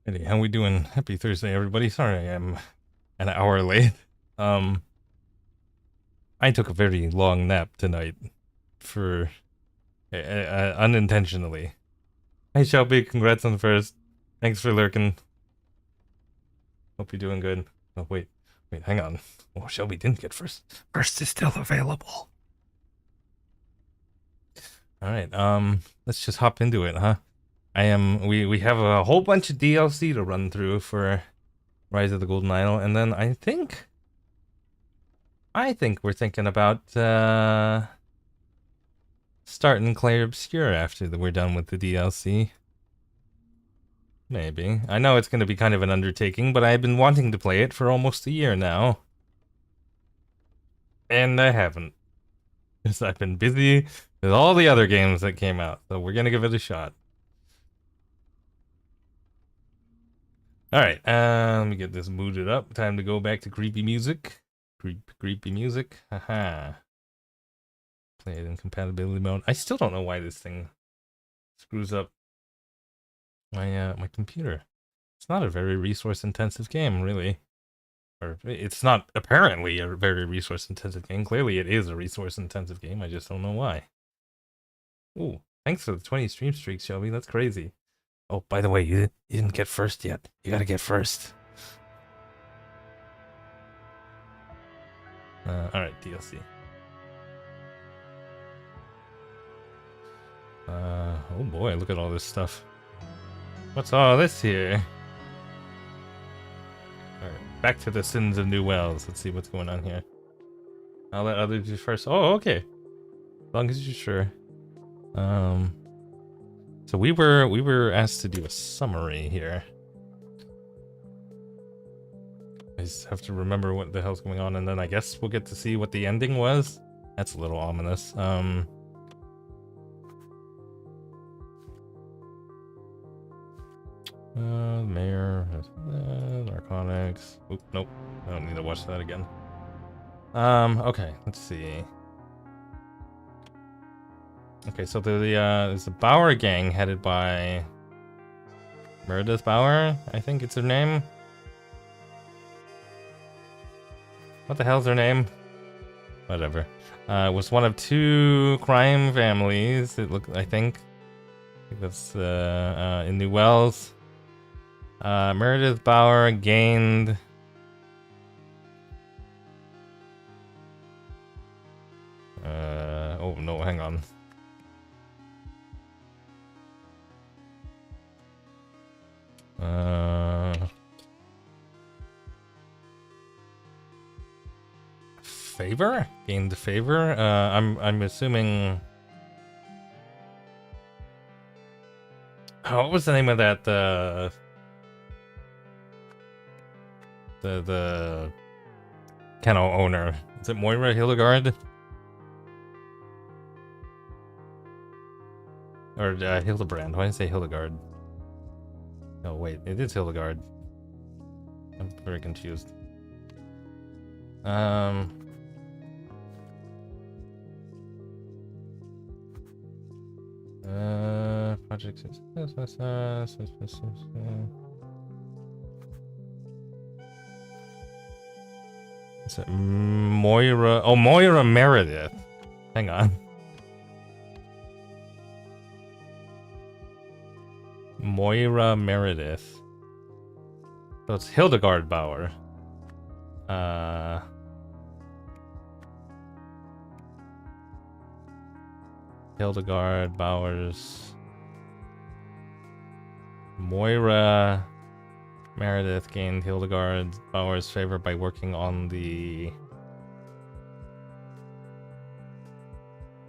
Hey, how we doing? Happy Thursday, everybody. Sorry I'm an hour late. Um, I took a very long nap tonight for unintentionally. Hey, Shelby, congrats on the first. Thanks for lurking. Hope you're doing good. Oh, wait, hang on. Oh, Shelby didn't get first. First is still available. All right. Let's just hop into it, huh? We have a whole bunch of DLC to run through for Rise of the Golden Idol, and then I think we're thinking about starting Clair Obscure after we're done with the DLC. Maybe. I know it's going to be kind of an undertaking, but I've been wanting to play it for almost a year now. And I haven't. Because I've been busy with all the other games that came out. So we're going to give it a shot. Alright, let me get this booted up. Time to go back to creepy music. Creepy music. Haha. Play it in compatibility mode. I still don't know why this thing screws up my computer. It's not a very resource intensive game, really. Or it's not apparently a very resource intensive game. Clearly it is a resource intensive game. I just don't know why. Ooh, thanks for the 20 stream streaks, Shelby. That's crazy. Oh, by the way, you didn't get first yet. You gotta get first. Alright, DLC. Oh boy, look at all this stuff. What's all this here? Alright, back to the sins of New Wells. Let's see what's going on here. I'll let others do first. Oh, okay. As long as you're sure. So we were asked to do a summary here. I just have to remember what the hell's going on, and then I guess we'll get to see what the ending was. That's a little ominous. Mayor, narcotics. Oop, nope. I don't need to watch that again. Okay, let's see. Okay, so there's a Bauer gang headed by Meredith Bauer, I think it's her name. What the hell's her name? Whatever. Was one of two crime families. I think that's in New Wells. Meredith Bauer gained. Oh no, hang on. Favor? Gained favor? I'm assuming. Oh, what was the name of that? The kennel owner. Is it Moira Hildegard? Or Hildebrand? Why did I say Hildegard? Oh wait, it is Hildegard. I'm very confused. Project success. Is it Moira? Oh, Moira Meredith. Hang on. Moira Meredith. So it's Hildegard Bauer. Hildegard Bauer's. Moira Meredith gained Hildegard Bauer's favor by working on the.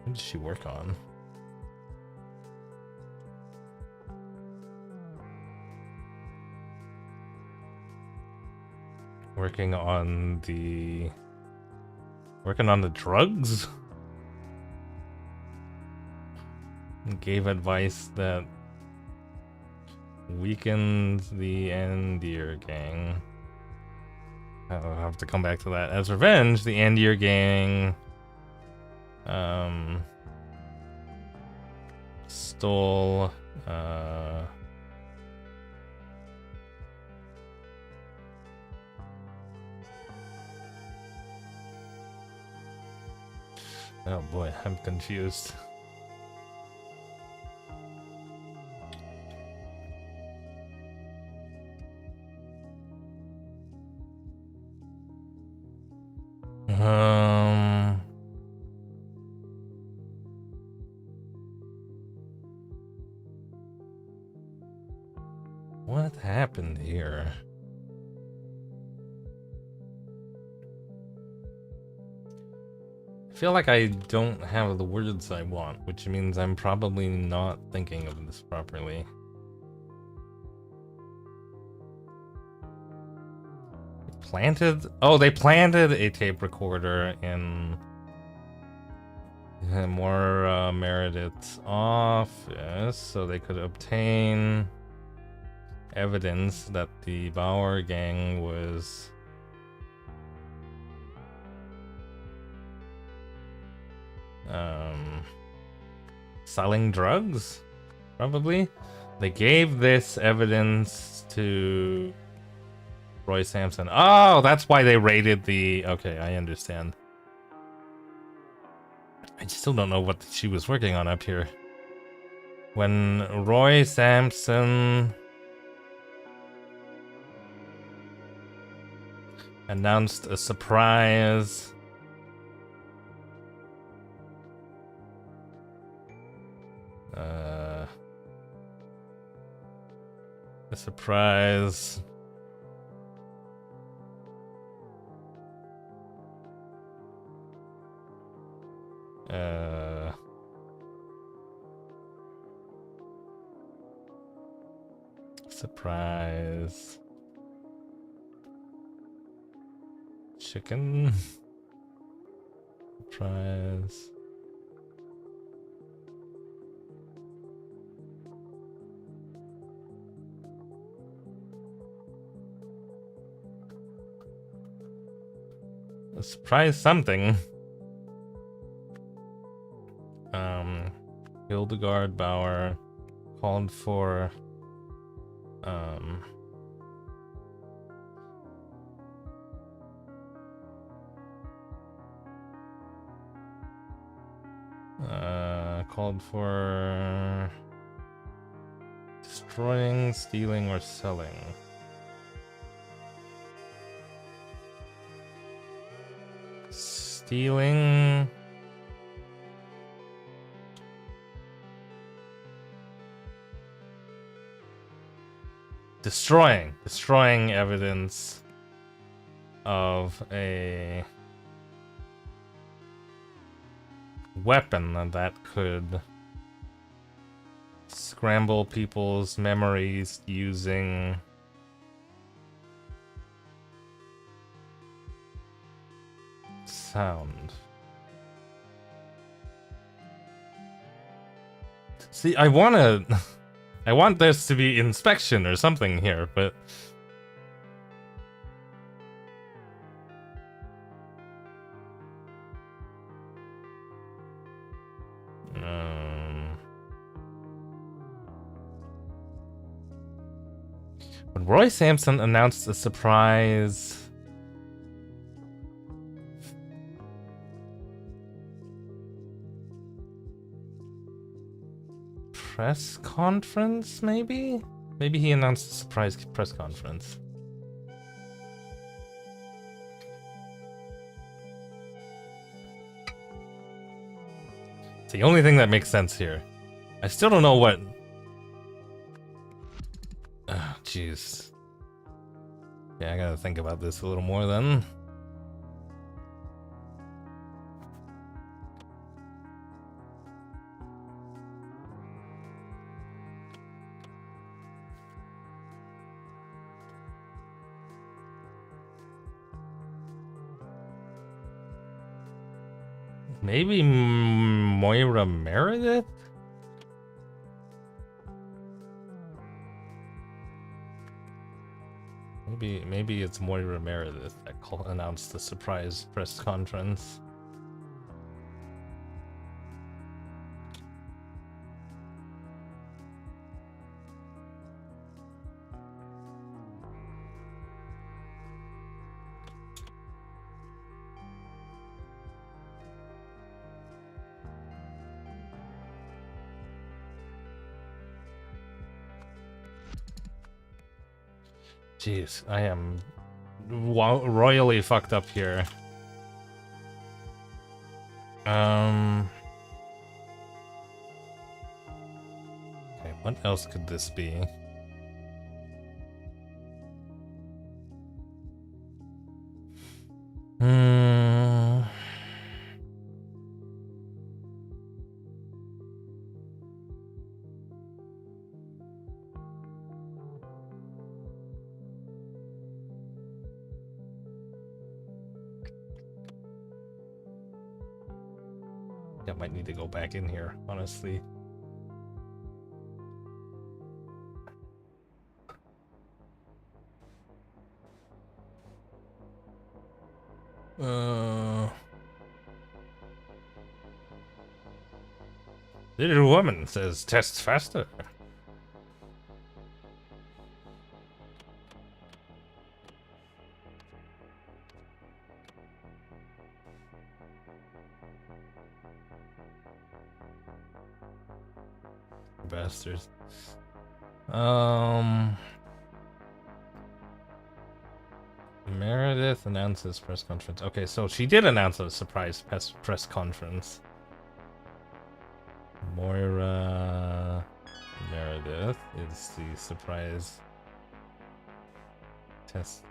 What did she work on? Working on the drugs? Gave advice that weakened the Andir gang. I'll have to come back to that. As revenge, the Andir gang stole Oh boy, I'm confused. What happened here? I feel like I don't have the words I want, which means I'm probably not thinking of this properly. They planted a tape recorder in more Meredith's office so they could obtain evidence that the Bauer gang was selling drugs, probably. They gave this evidence to Roy Sampson. Oh, that's why they raided the... Okay, I understand. I still don't know what she was working on up here. When Roy Sampson announced a surprise... a surprise... surprise... chicken... surprise... a surprise something. Hildegard Bauer called for destroying, stealing, or selling. Stealing. Destroying evidence of a weapon that could scramble people's memories using sound. See, I want this to be inspection or something here, but when Roy Sampson announced a surprise press conference, maybe he announced a surprise press conference. It's the only thing that makes sense here. I still don't know what... Oh, jeez. Yeah, I gotta think about this a little more then. Maybe Moira Meredith? Maybe it's Moira Meredith that announced the surprise press conference. Jeez, I am royally fucked up here. Okay, what else could this be? I might need to go back in here, honestly. Little woman says tests faster. Bastards. Meredith announces press conference. Okay, so she did announce a surprise press conference. Moira Meredith is the surprise press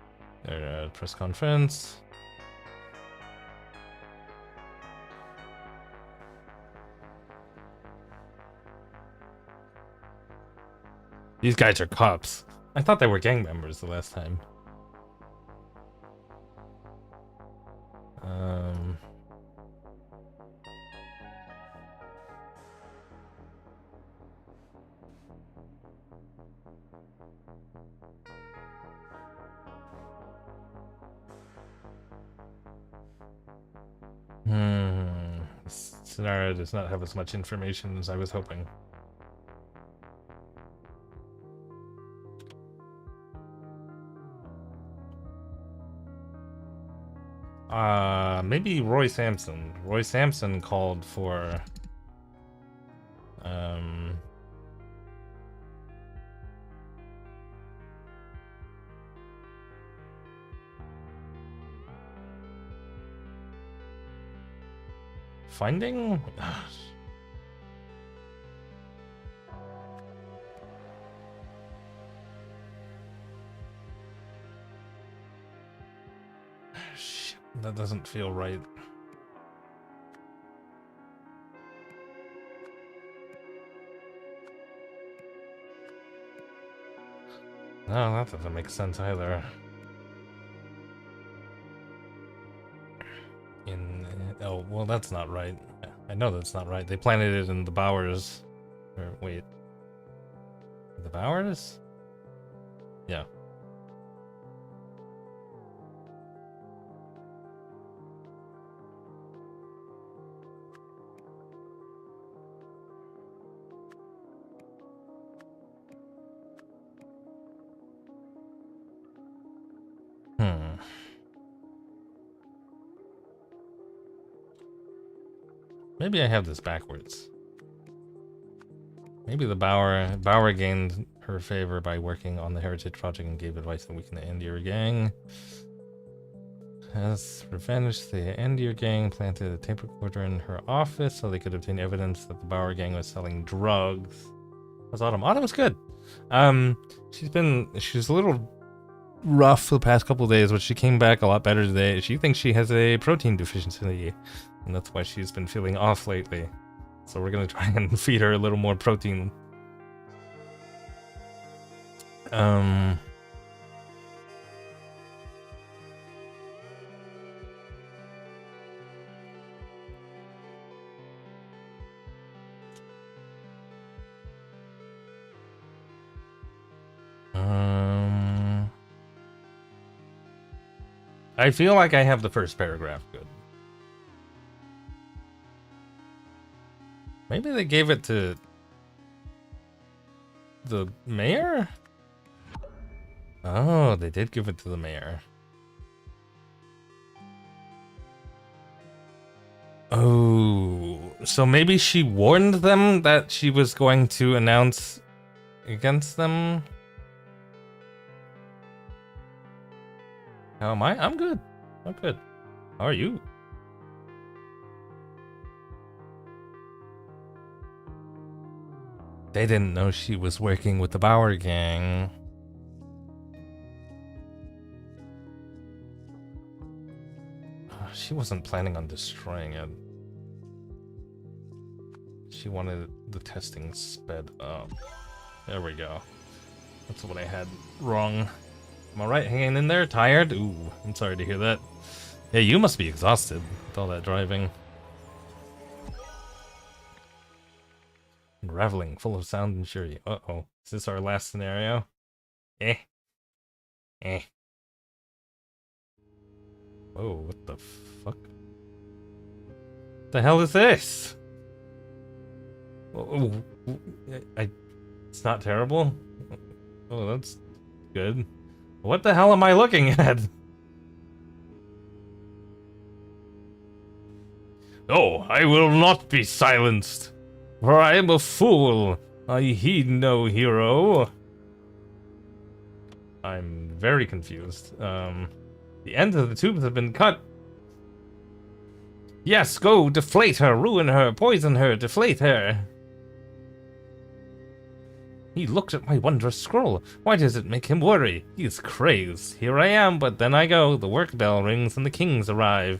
conference. These guys are cops. I thought they were gang members the last time. This scenario does not have as much information as I was hoping. Maybe Roy Sampson. Roy Sampson called for finding? Shit, that doesn't feel right. No, that doesn't make sense either. Oh, well, that's not right. I know that's not right. They planted it in the Bowers. Or, wait. The Bowers? Yeah. Maybe I have this backwards. Maybe the Bauer gained her favor by working on the Heritage Project and gave advice that we can end your gang. As revenge, the end your gang planted a tape recorder in her office so they could obtain evidence that the Bauer gang was selling drugs. How's Autumn? Autumn's good. She's a little rough the past couple of days, but she came back a lot better today. She thinks she has a protein deficiency, and that's why she's been feeling off lately. So we're gonna try and feed her a little more protein. I feel like I have the first paragraph good. Maybe they gave it to the mayor? Oh, they did give it to the mayor. Oh, so maybe she warned them that she was going to announce against them? How am I? I'm good. I'm good. How are you? They didn't know she was working with the Bauer gang. She wasn't planning on destroying it. She wanted the testing sped up. There we go. That's what I had wrong. Am I right? Hanging in there? Tired? Ooh, I'm sorry to hear that. Yeah, you must be exhausted with all that driving. Unraveling, full of sound and fury. Uh-oh. Is this our last scenario? Eh. Whoa, what the fuck? The hell is this? Oh, it's not terrible? Oh, that's good. What the hell am I looking at? Oh, I will not be silenced, for I am a fool. I heed no hero. I'm very confused. The ends of the tubes have been cut. Yes, go deflate her, ruin her, poison her, deflate her. He looked at my wondrous scroll. Why does it make him worry? He is crazed. Here I am, but then I go. The work bell rings and the kings arrive.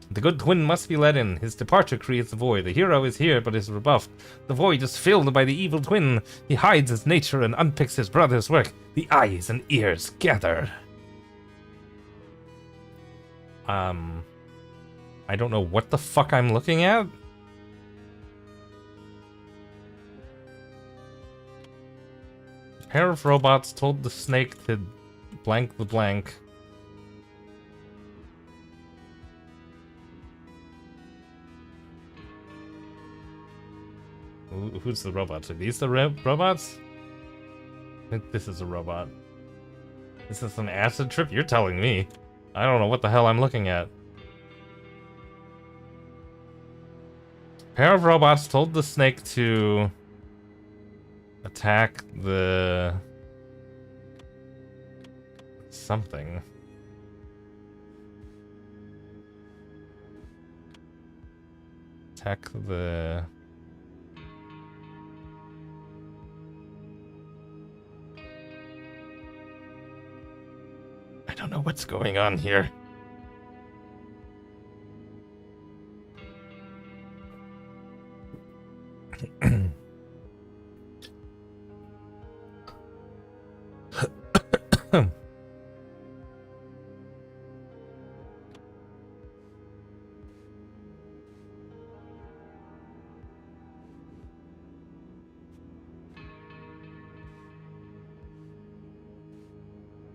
The good twin must be let in. His departure creates a void. The hero is here, but is rebuffed. The void is filled by the evil twin. He hides his nature and unpicks his brother's work. The eyes and ears gather. I don't know what the fuck I'm looking at. A pair of robots told the snake to blank the blank. Who's the robots? Are these the robots? I think this is a robot. This is an acid trip? You're telling me. I don't know what the hell I'm looking at. A pair of robots told the snake to attack the something. Attack the I don't know what's going on here.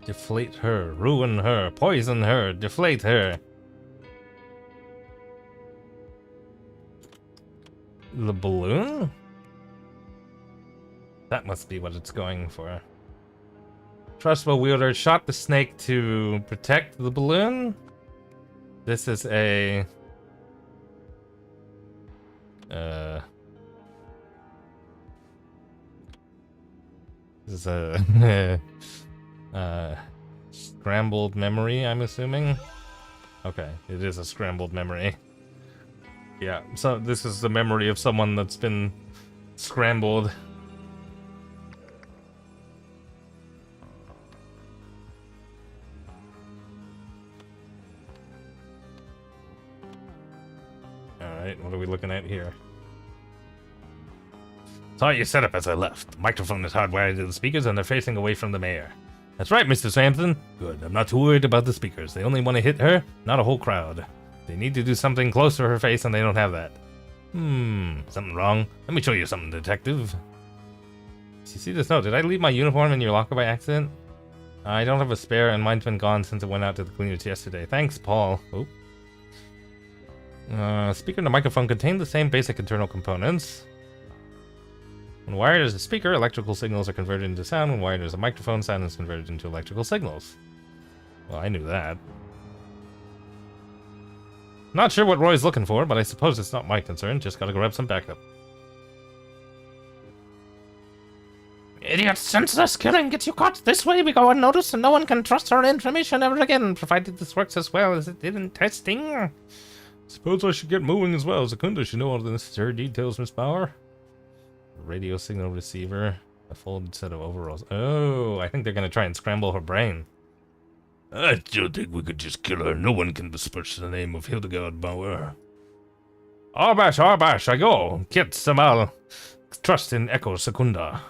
Deflate her, ruin her, poison her, deflate her. The balloon? That must be what it's going for. Crossbow wielder shot the snake to protect the balloon. This is a... This is a... scrambled memory, I'm assuming. Okay, it is a scrambled memory. Yeah, so this is the memory of someone that's been scrambled. Alright, what are we looking at here? Saw your setup as I left. The microphone is hardwired to the speakers and they're facing away from the mayor. That's right, Mr. Sampson. Good, I'm not too worried about the speakers. They only want to hit her, not a whole crowd. They need to do something close to her face and they don't have that. Something wrong? Let me show you something, detective. You see this note? Did I leave my uniform in your locker by accident? I don't have a spare and mine's been gone since it went out to the cleaners yesterday. Thanks, Paul. Oh. Speaker and the microphone contain the same basic internal components. When wired as a speaker, electrical signals are converted into sound. When wired as a microphone, sound is converted into electrical signals. Well, I knew that. Not sure what Roy's looking for, but I suppose it's not my concern. Just gotta grab some backup. Idiot, senseless killing gets you caught. This way we go unnoticed and no one can trust our information ever again, provided this works as well as it did in testing. Suppose I should get moving as well. Secunda should know all the necessary details, Miss Bauer. Radio signal receiver. A full set of overalls. Oh, I think they're gonna try and scramble her brain. I still think we could just kill her. No one can besmirch the name of Hildegard Bauer. Arbash, I go. Kit Samal. Trust in Echo Secunda.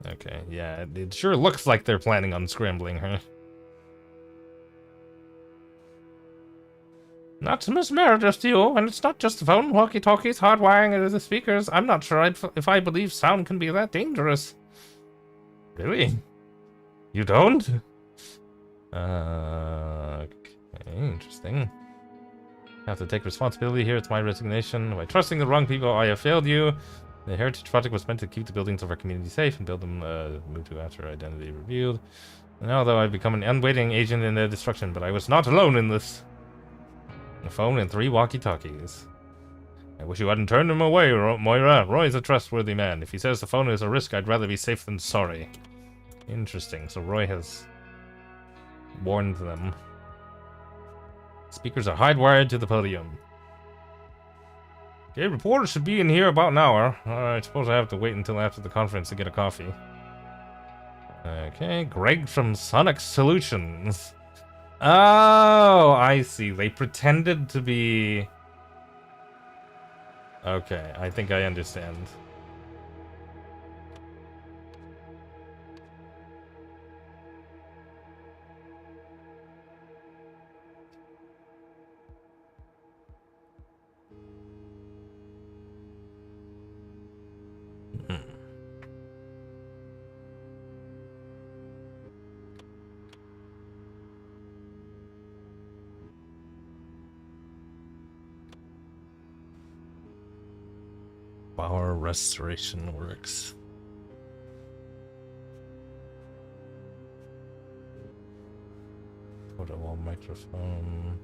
Okay, yeah, it sure looks like they're planning on scrambling her. Not to Miss Meredith, you, and it's not just the phone, walkie-talkies, hardwiring into the speakers. I'm not sure if I believe sound can be that dangerous. Really? You don't? Okay, interesting. I have to take responsibility here. It's my resignation. By trusting the wrong people, I have failed you. The Heritage Project was meant to keep the buildings of our community safe and build them move to after identity revealed. And although I've become an unwitting agent in their destruction, but I was not alone in this. A phone and 3 walkie-talkies. I wish you hadn't turned him away, Moira. Roy's a trustworthy man. If he says the phone is a risk, I'd rather be safe than sorry. Interesting. So Roy has warned them. Speakers are hardwired to the podium. Okay, reporters should be in here about an hour. I suppose I have to wait until after the conference to get a coffee. Okay, Greg from Sonic Solutions. Oh, I see. They pretended to be... Okay, I think I understand. Power restoration works. Photo wall microphone.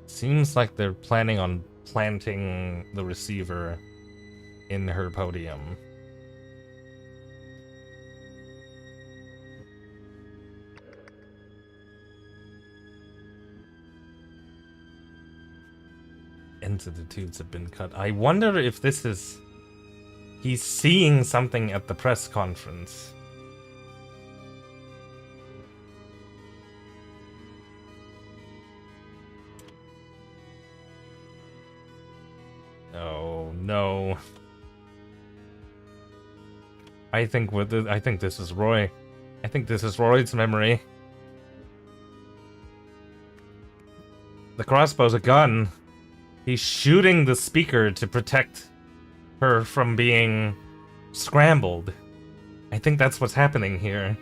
Seems like they're planning on planting the receiver in her podium. Ends of the tubes have been cut. I wonder if this is... He's seeing something at the press conference. Oh, no. I think this is Roy. I think this is Roy's memory. The crossbow's a gun. He's shooting the speaker to protect her from being scrambled. I think that's what's happening here.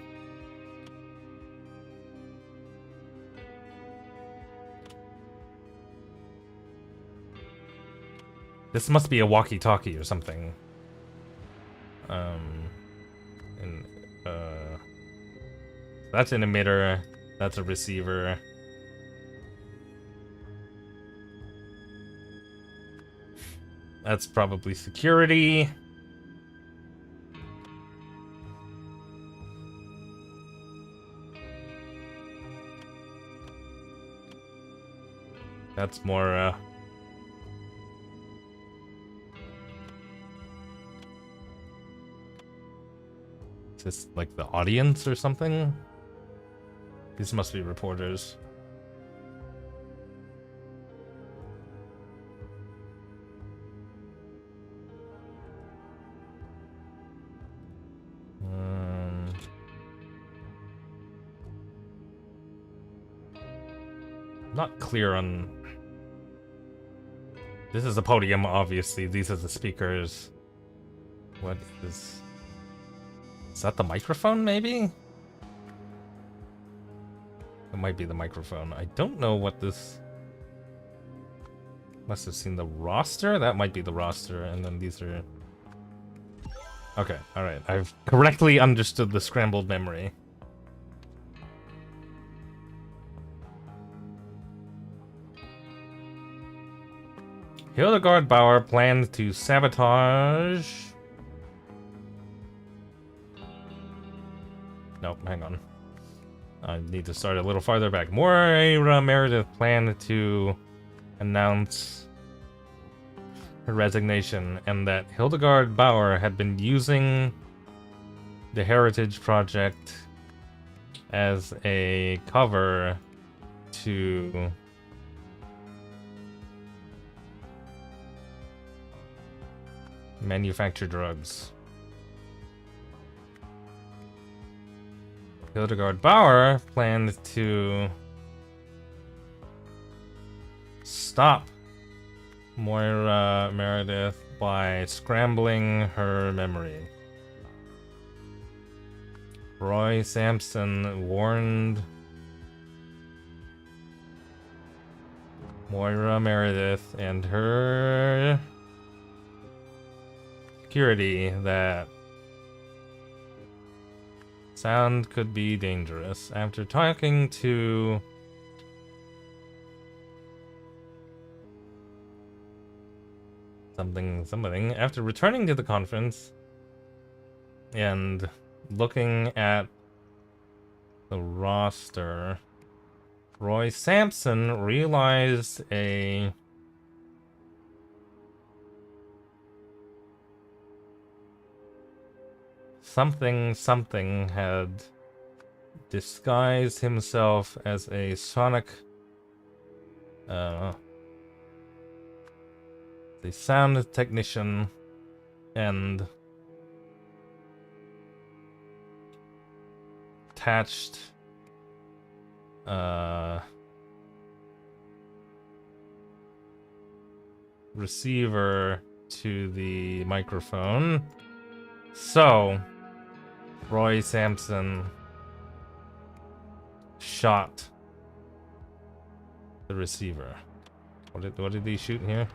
This must be a walkie-talkie or something. That's an emitter. That's a receiver. That's probably security. That's more, Is this like the audience or something? These must be reporters. Not clear on... This is the podium, obviously. These are the speakers. What is... Is that the microphone, maybe? It might be the microphone. I don't know what this... Must have seen the roster? That might be the roster, and then these are... Okay, alright. I've correctly understood the scrambled memory. Hildegard Bauer plans to sabotage... Nope, hang on. I need to start a little farther back. Moira Meredith planned to announce her resignation, and that Hildegard Bauer had been using the Heritage Project as a cover to manufacture drugs. Hildegard Bauer planned to stop Moira Meredith by scrambling her memory. Roy Sampson warned Moira Meredith and her security that sound could be dangerous. After talking to something, after returning to the conference and looking at the roster, Roy Sampson realized a something had disguised himself as a sonic the sound technician and attached receiver to the microphone. So Roy Sampson shot the receiver. What did he shoot here?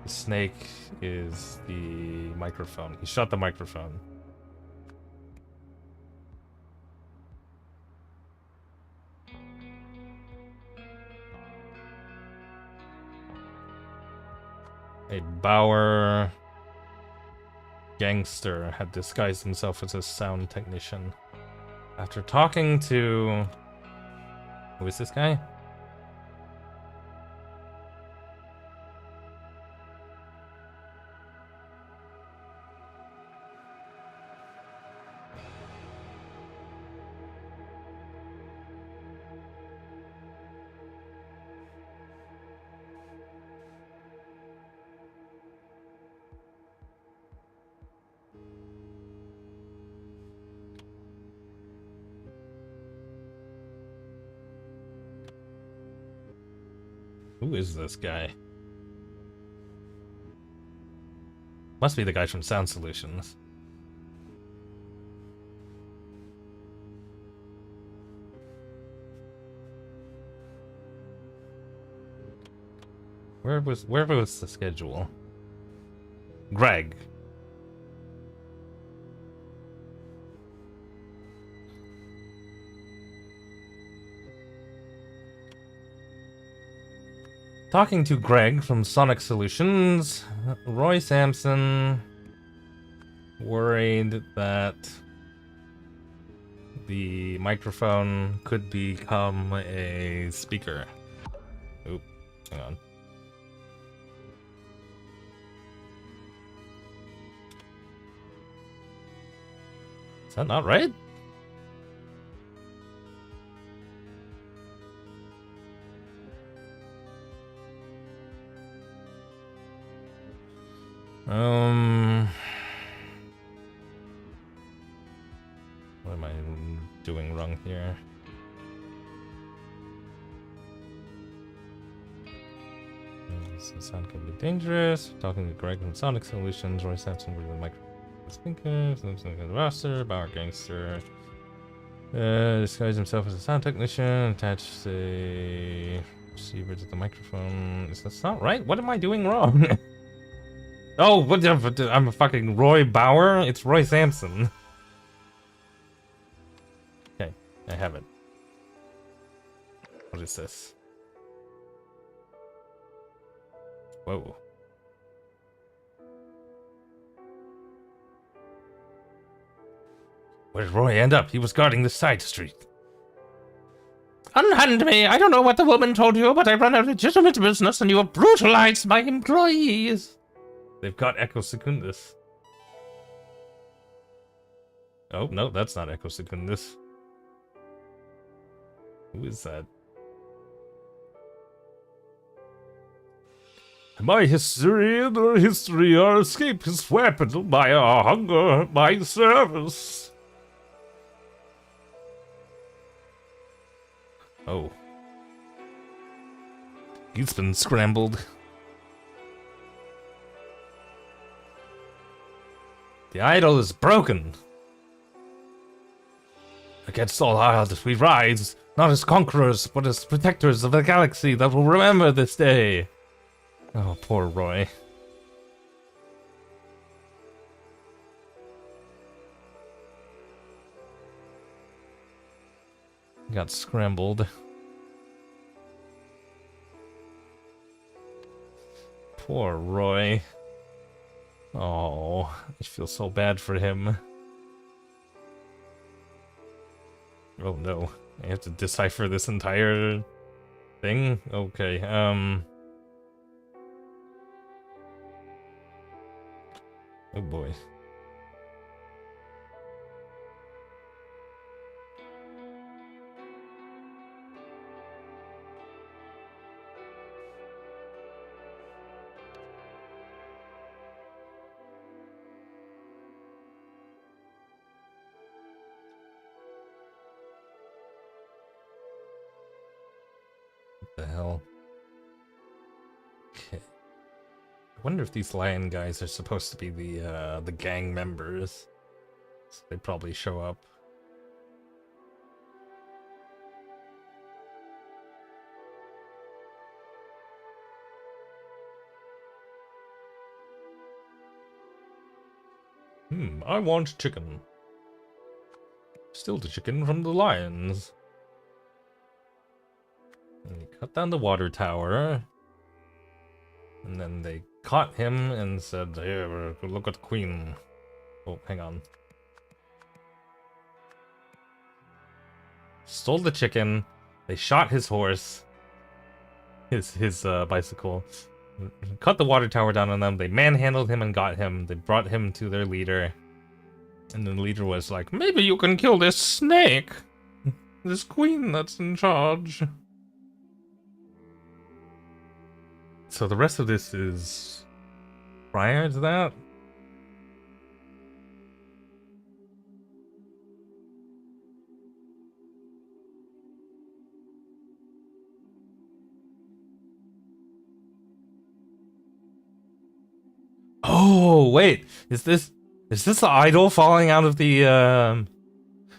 The snake is the microphone. He shot the microphone. A Bauer gangster had disguised himself as a sound technician. After talking to... Who is this guy? Who is this guy? Must be the guy from Sound Solutions. Where was the schedule? Greg. Talking to Greg from Sonic Solutions, Roy Sampson worried that the microphone could become a speaker. Oop, hang on. Is that not right? What am I doing wrong here? The sound could be dangerous. Talking to Greg from Sonic Solutions, Roy Sampson with the microphone speaker, Samson the roster, Bauer gangster. Disguised himself as a sound technician, attached a receiver to the microphone. Is that not right? What am I doing wrong? Oh, what? I'm a fucking Roy Bauer? It's Roy Sampson. Okay, I have it. What is this? Whoa. Where did Roy end up? He was guarding the side street. Unhand me! I don't know what the woman told you, but I run a legitimate business and you have brutalized my employees! They've got Echo Secundus. Oh, no, that's not Echo Secundus. Who is that? My history and her history, our escape is weaponed by our hunger, my service. Oh. He's been scrambled. The idol is broken. Against all odds, we rise, not as conquerors, but as protectors of the galaxy that will remember this day. Oh, poor Roy. Got scrambled. Poor Roy. Oh, I feel so bad for him. Oh no, I have to decipher this entire thing? Okay, oh boy. What the hell? Okay. I wonder if these lion guys are supposed to be the gang members. So they probably show up. I want chicken. Still the chicken from the lions. And they cut down the water tower. And then they caught him and said, here, look at the queen. Oh, hang on. Stole the chicken. They shot his horse. His bicycle. Cut the water tower down on them. They manhandled him and got him. They brought him to their leader. And then the leader was like, maybe you can kill this snake. This queen that's in charge. So the rest of this is prior to that? Oh, wait. Is this the idol falling out of the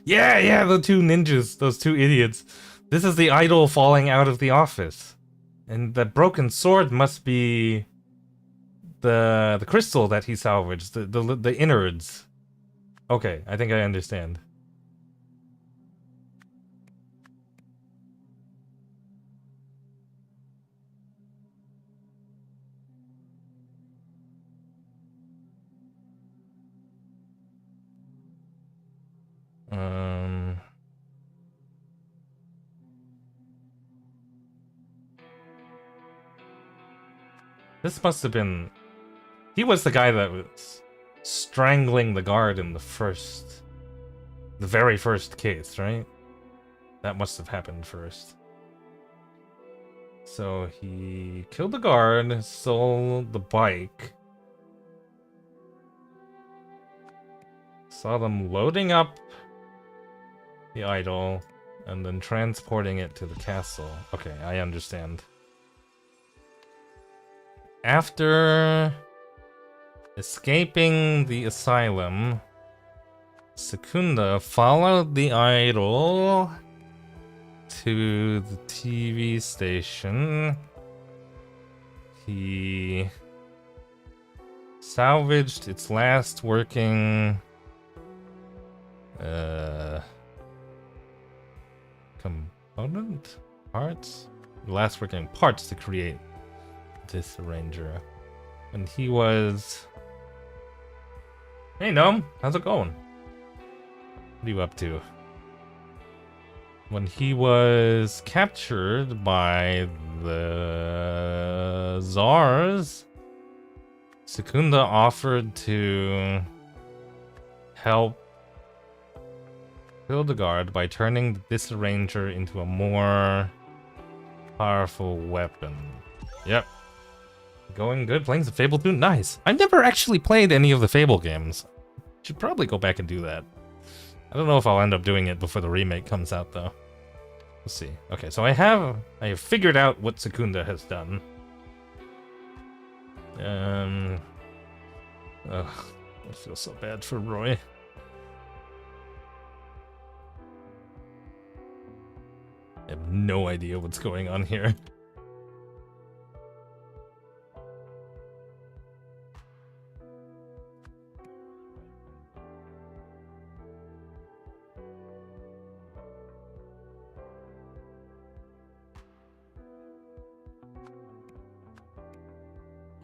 Yeah, the two ninjas, those two idiots. This is the idol falling out of the office. And the broken sword must be the crystal that he salvaged, the innards. Okay, I think I understand. This must have been... He was the guy that was strangling the guard in the very first case, right? That must have happened first. So he killed the guard, stole the bike. Saw them loading up the idol and then transporting it to the castle. Okay, I understand. After escaping the asylum, Secunda followed the idol to the TV station. He salvaged its last working component parts? Last working parts to create this arranger. When he was... Hey, Gnome, how's it going? What are you up to? When he was captured by the Tsars, Secunda offered to help Hildegard by turning this arranger into a more powerful weapon. Yep. Going good, playing some Fable 2, nice. I've never actually played any of the Fable games. Should probably go back and do that. I don't know if I'll end up doing it before the remake comes out, though. We'll see. Okay, so I have figured out what Secunda has done. Ugh, I feel so bad for Roy. I have no idea what's going on here.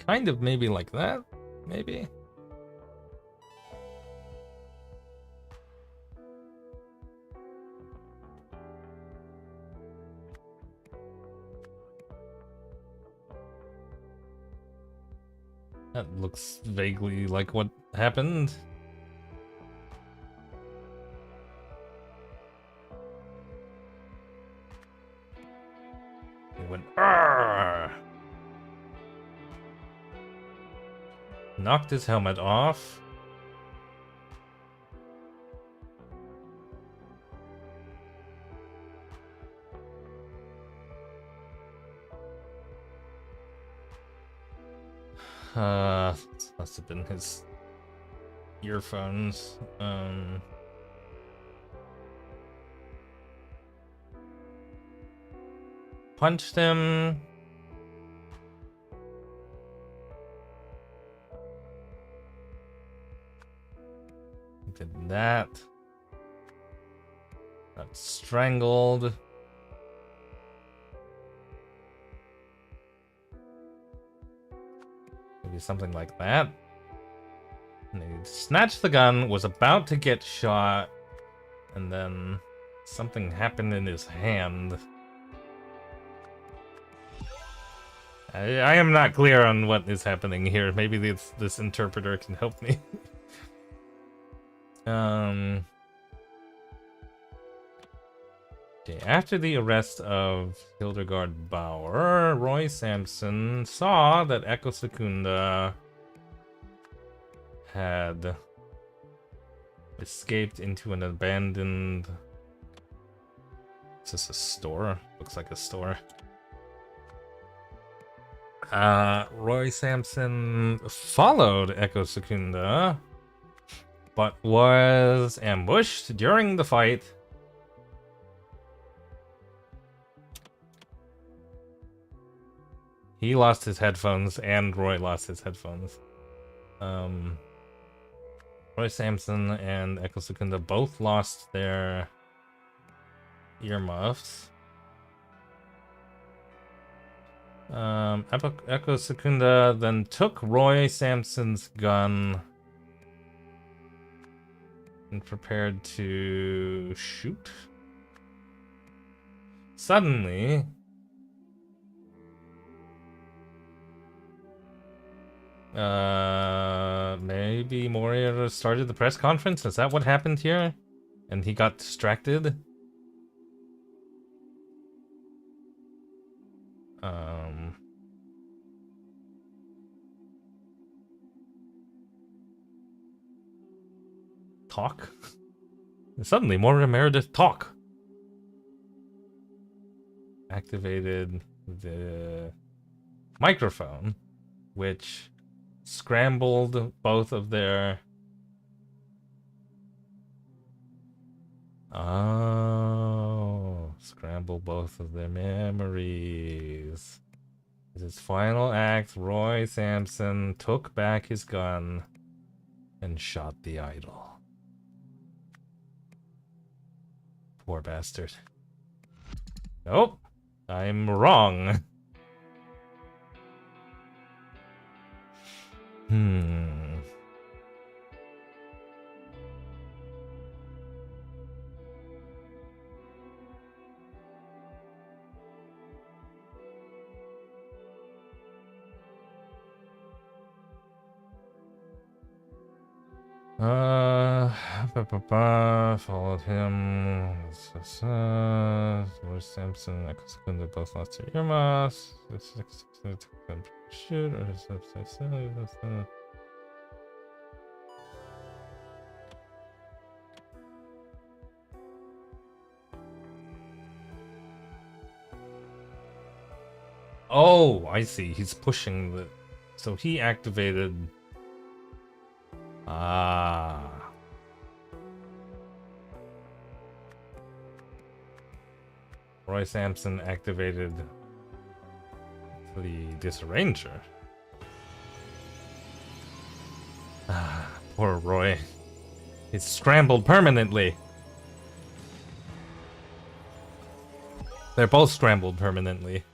Kind of maybe like that, maybe. That looks vaguely like what happened. He went, "Arrgh!" Knocked his helmet off. Must have been his earphones. Punched him. Did that. Got strangled. Maybe something like that. And he snatched the gun, was about to get shot, and then something happened in his hand. I am not clear on what is happening here. Maybe this interpreter can help me. Okay, after the arrest of Hildegard Bauer, Roy Sampson saw that Echo Secunda had escaped into an abandoned... Is this a store? Looks like a store. Roy Sampson followed Echo Secunda, but was ambushed during the fight. He lost his headphones, and Roy lost his headphones. Roy Sampson and Echo Secunda both lost their earmuffs. Echo Secunda then took Roy Sampson's gun and prepared to shoot. Suddenly, maybe Moria started the press conference? Is that what happened here? And he got distracted? Talk? Suddenly, Moria Meredith talk! Activated the microphone, which scrambled both of their... Oh, scramble both of their memories. In his final act, Roy Sampson took back his gun and shot the idol. Poor bastard. Nope, I'm wrong. Hmm. Followed him. Where's Samson? I couldn't both lost their earmuffs. Shoot or oh, I see. He's pushing the. So he activated. Ah. Roy Sampson activated the disarranger. Ah, poor Roy. He's scrambled permanently. They're both scrambled permanently.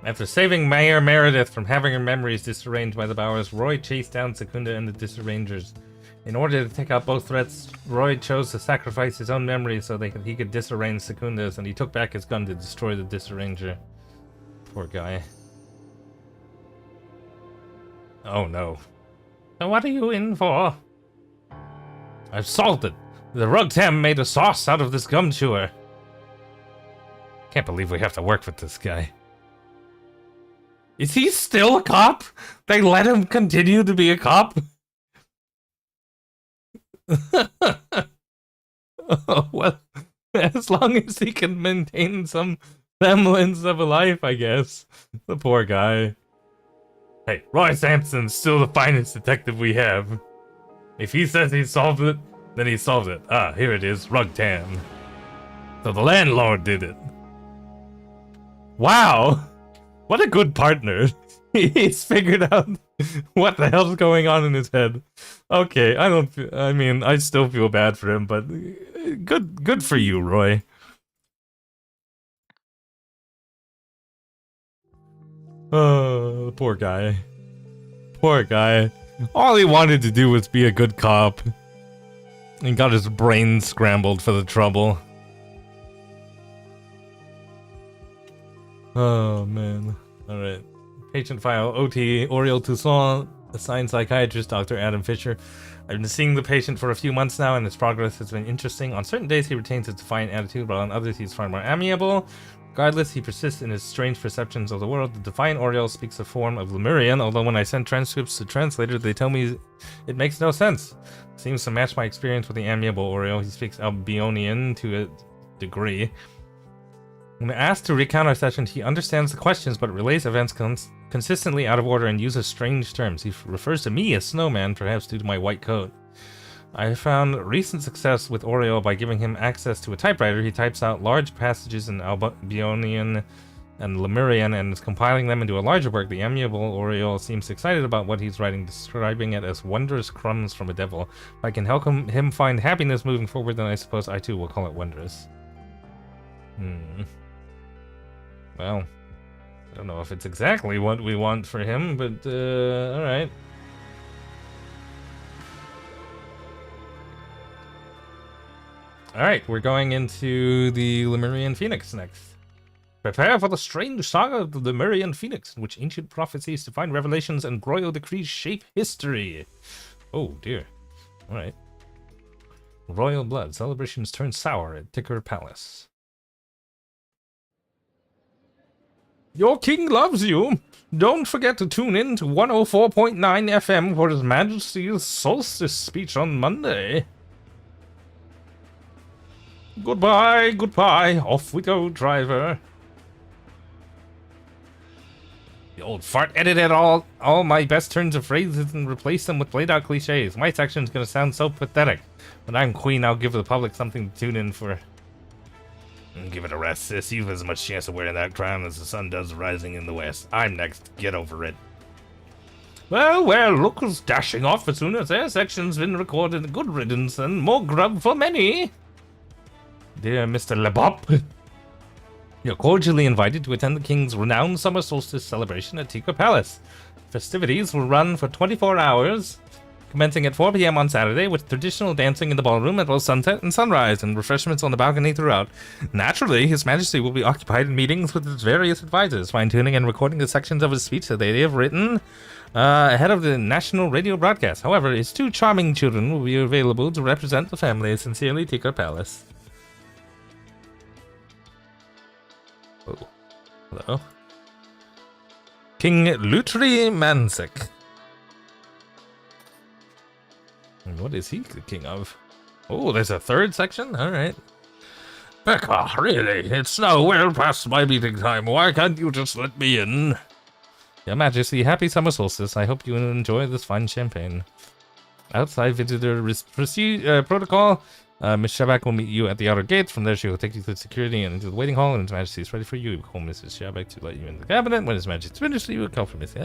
After saving Mayor Meredith from having her memories disarranged by the Bowers, Roy chased down Secunda and the disarrangers. In order to take out both threats, Roy chose to sacrifice his own memories so he could disarrange Secunda's, and he took back his gun to destroy the disarranger. Poor guy. Oh no. So what are you in for? I've solved it. The Rugtam made a sauce out of this gum chewer. Can't believe we have to work with this guy. Is he still a cop? They let him continue to be a cop? Oh, well, as long as he can maintain some semblance of a life, I guess. The poor guy. Hey, Roy Sampson's still the finest detective we have. If he says he solved it, then he solved it. Ah, here it is, Rugtam. So the landlord did it. Wow! What a good partner. He's figured out what the hell's going on in his head. Okay, I still feel bad for him, but good for you, Roy. Oh, poor guy. Poor guy. All he wanted to do was be a good cop. And got his brain scrambled for the trouble. Oh, man. Alright. Patient file, OT, Oriel Toussaint, assigned psychiatrist, Dr. Adam Fisher. I've been seeing the patient for a few months now, and his progress has been interesting. On certain days, he retains his defiant attitude, while on others, he's far more amiable. Regardless, he persists in his strange perceptions of the world. The defiant Oriel speaks a form of Lemurian, although when I send transcripts to translators, they tell me it makes no sense. Seems to match my experience with the amiable Oriel. He speaks Albionian to a degree. When asked to recount our sessions, he understands the questions but relays events consistently out of order and uses strange terms. He refers to me as Snowman, perhaps due to my white coat. I found recent success with Oriel by giving him access to a typewriter. He types out large passages in Albionian and Lemurian and is compiling them into a larger work. The amiable Oriel seems excited about what he's writing, describing it as wondrous crumbs from a devil. If I can help him find happiness moving forward, then I suppose I too will call it wondrous. Well, I don't know if it's exactly what we want for him, but, alright. Alright, we're going into the Lemurian Phoenix next. Prepare for the strange saga of the Lemurian Phoenix, in which ancient prophecies, divine revelations, and royal decrees shape history. Oh, dear. Alright. Royal blood. Celebrations turn sour at Ticker Palace. Your king loves you. Don't forget to tune in to 104.9 FM for His Majesty's solstice speech on Monday. Goodbye, goodbye. Off we go, driver. The old fart edited all my best turns of phrases and replaced them with played-out cliches. My section's gonna sound so pathetic. When I'm queen, I'll give the public something to tune in for. Give it a rest, sis. You've as much chance of wearing that crown as the sun does rising in the west. I'm next. Get over it. Well, look who's dashing off as soon as their section's been recorded. Good riddance and more grub for many. Dear Mr. Lebop, you're cordially invited to attend the King's renowned summer solstice celebration at Tika Palace. Festivities will run for 24 hours, commencing at 4 p.m. on Saturday, with traditional dancing in the ballroom at both sunset and sunrise, and refreshments on the balcony throughout. Naturally, His Majesty will be occupied in meetings with his various advisors, fine-tuning and recording the sections of his speech that they have written ahead of the national radio broadcast. However, his 2 charming children will be available to represent the family. Sincerely, Tikar Palace. Oh, hello. King Lutri Mansik. What is he the king of? Oh, there's a 3rd section? Alright. Becca, really? It's now well past my meeting time. Why can't you just let me in? Your Majesty, happy summer solstice. I hope you enjoy this fine champagne. Outside visitor protocol. Miss Shabak will meet you at the outer gate. From there, she will take you through security and into the waiting hall, and His Majesty is ready for you. Call Mrs. Shabak to let you into the cabinet. When His Majesty is finished, you will call for Miss...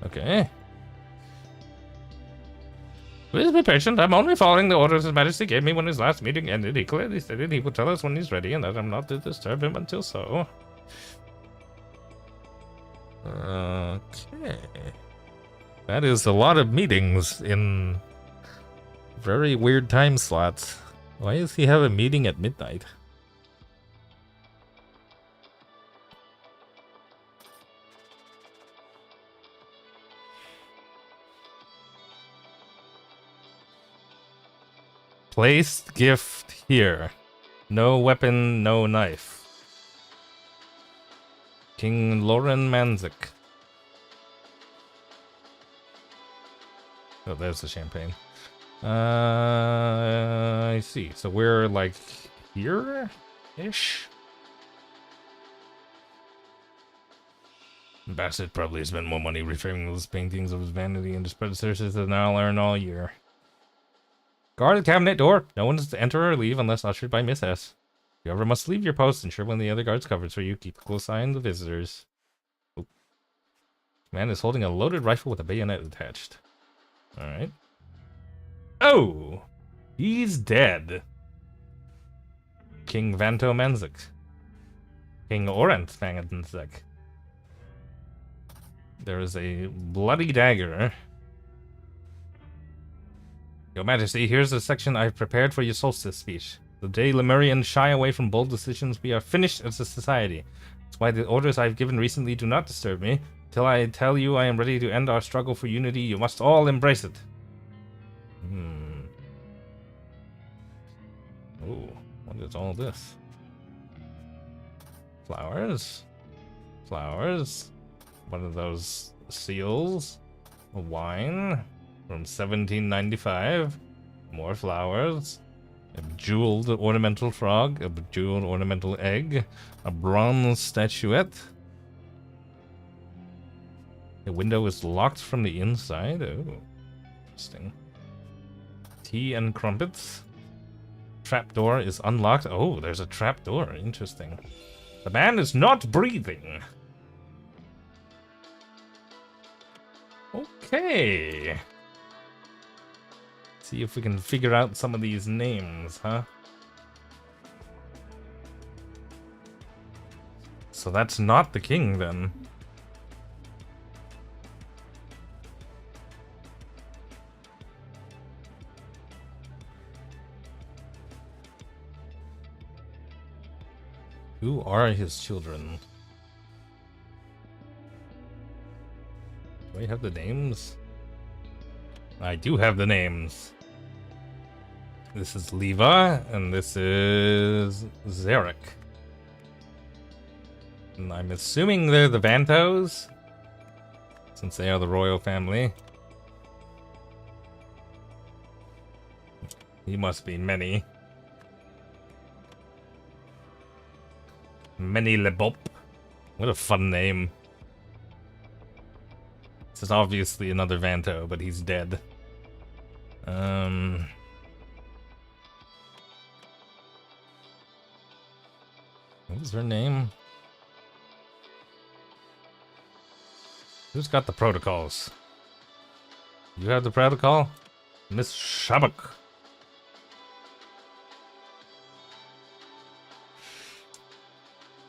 Okay. Please be patient. I'm only following the orders His Majesty gave me when his last meeting ended. He clearly stated he would tell us when he's ready, and that I'm not to disturb him until so. Okay. That is a lot of meetings in very weird time slots. Why does he have a meeting at midnight? Placed gift here. No weapon, no knife. King Lauren Manzik. Oh, there's the champagne. I see. So we're like here-ish? Bassett probably spent more money reframing those paintings of his vanity and his predecessors than I'll earn all year. Guard the cabinet door. No one is to enter or leave unless ushered by Miss S. If you ever must leave your post, ensure one of the other guards covers for you. Keep a close eye on the visitors. Oh. Man is holding a loaded rifle with a bayonet attached. Alright. Oh! He's dead. King Vanto Manzik. King Orant Manzik. There is a bloody dagger. Your Majesty, here's the section I've prepared for your solstice speech. The day Lemurians shy away from bold decisions, we are finished as a society. That's why the orders I've given recently do not disturb me. Till I tell you I am ready to end our struggle for unity, you must all embrace it. Oh, what is all this? Flowers? Flowers? One of those seals? A wine? From 1795. More flowers. A jeweled ornamental frog. A jeweled ornamental egg. A bronze statuette. The window is locked from the inside. Oh, interesting. Tea and crumpets. Trapdoor is unlocked. Oh, there's a trapdoor. Interesting. The man is not breathing. Okay. See if we can figure out some of these names, huh? So that's not the king, then. Who are his children? Do I have the names? I do have the names. This is Leva, and this is Zarek. And I'm assuming they're the Vantos, since they are the royal family. He must be many. Many Lebop. What a fun name. This is obviously another Vanto, but he's dead. What is her name? Who's got the protocols? You have the protocol? Miss Shabak.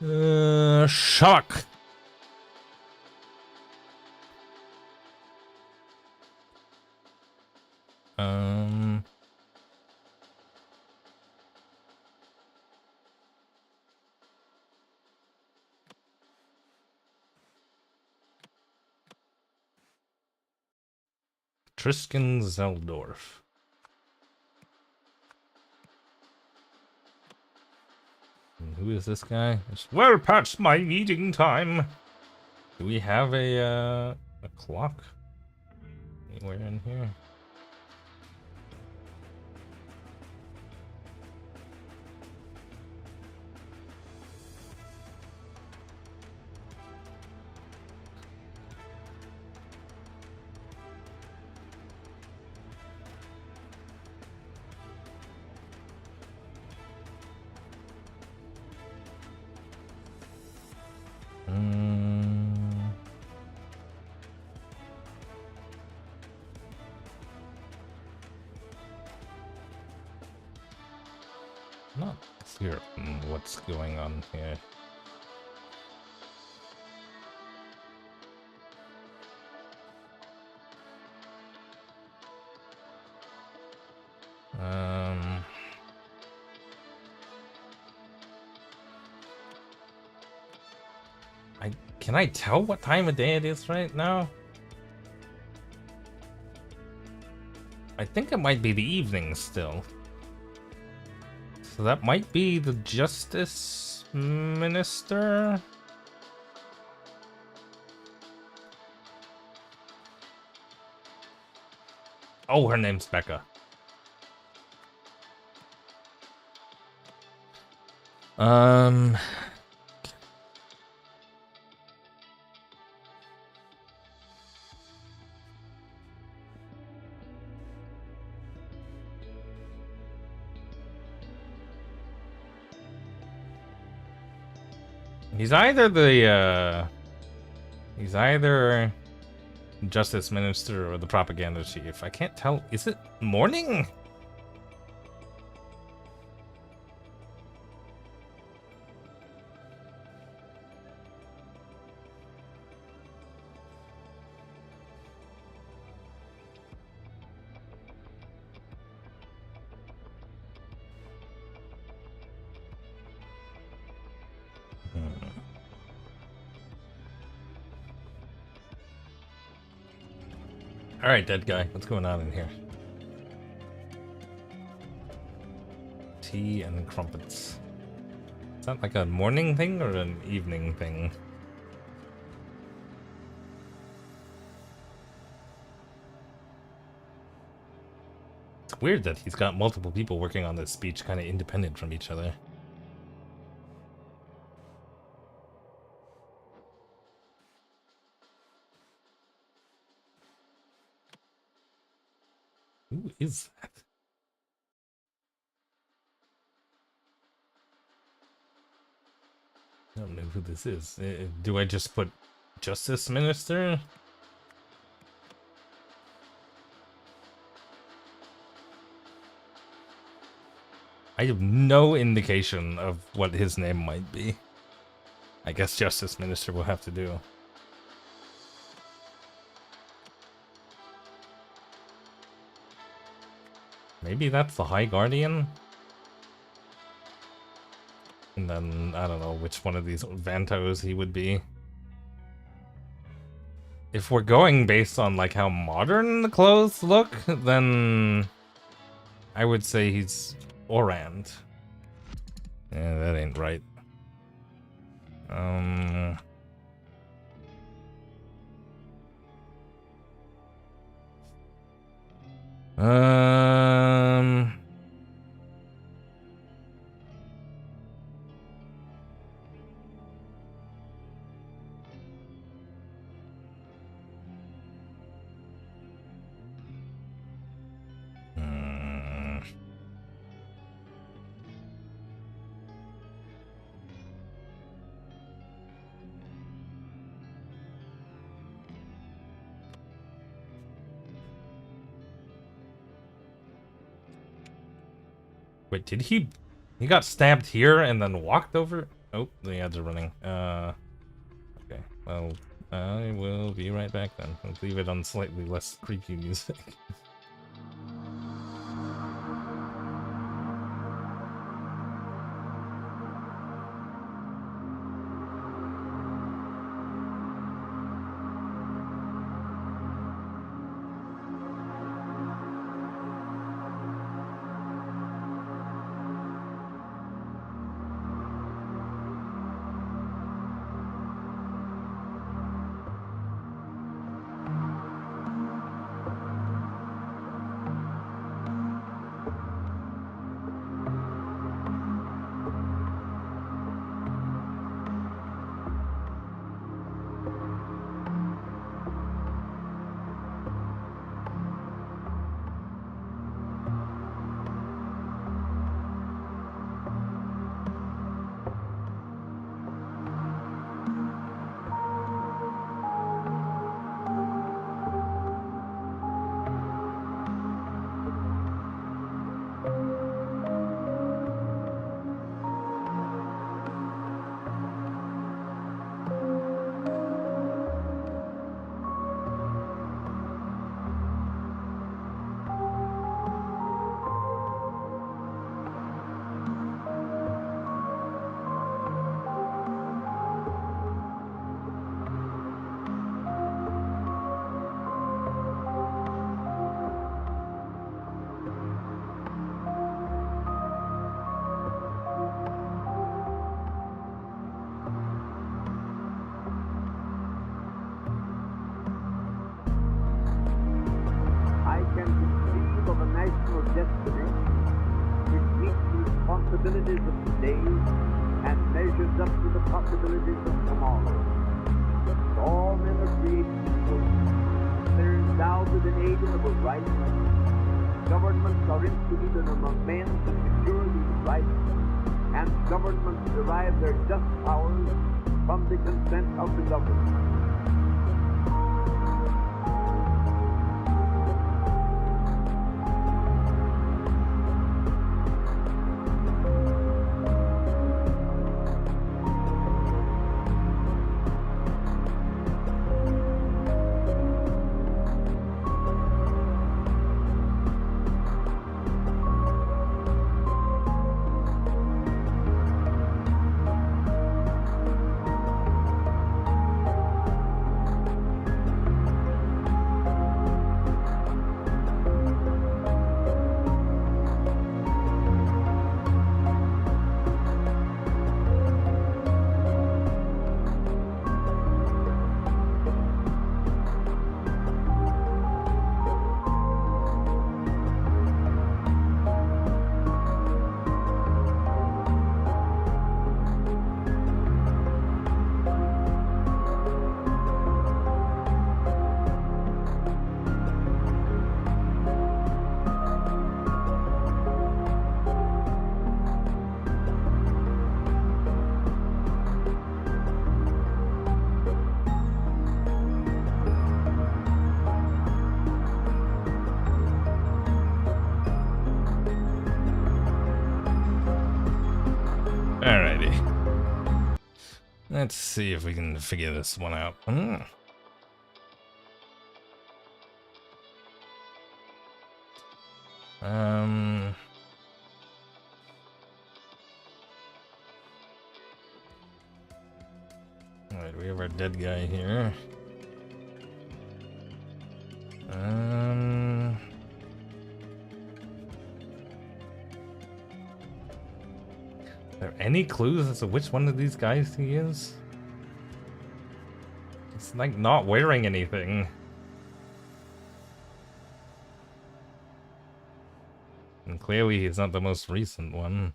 Shabak. Tristan Zeldorf. And who is this guy? It's well past my meeting time. Do we have a clock anywhere in here? Not clear what's going on here. Can I tell what time of day it is right now? I think it might be the evening still. So that might be the Justice Minister? Oh, her name's Becca. He's either Justice Minister or the Propaganda Chief. I can't tell. Is it morning? Alright, dead guy. What's going on in here? Tea and crumpets. Is that like a morning thing or an evening thing? It's weird that he's got multiple people working on this speech kind of independent from each other. Who is that? I don't know who this is. Do I just put Justice Minister? I have no indication of what his name might be. I guess Justice Minister will have to do. Maybe that's the High Guardian? And then, I don't know which one of these Vantos he would be. If we're going based on, like, how modern the clothes look, then I would say he's Orand. Yeah, that ain't right. Wait, did he got stabbed here and then walked over? Oh, the ads are running. Okay, well, I will be right back then. I'll leave it on slightly less creepy music. possibilities of today and measures up to the possibilities of tomorrow. All men are created equal. They're endowed with inalienable rights. Governments are instituted among men to secure these rights, and governments derive their just powers from the consent of the governed. Alrighty. Let's see if we can figure this one out. Alright, we have our dead guy here. Are there any clues as to which one of these guys he is? It's like not wearing anything. And clearly he's not the most recent one.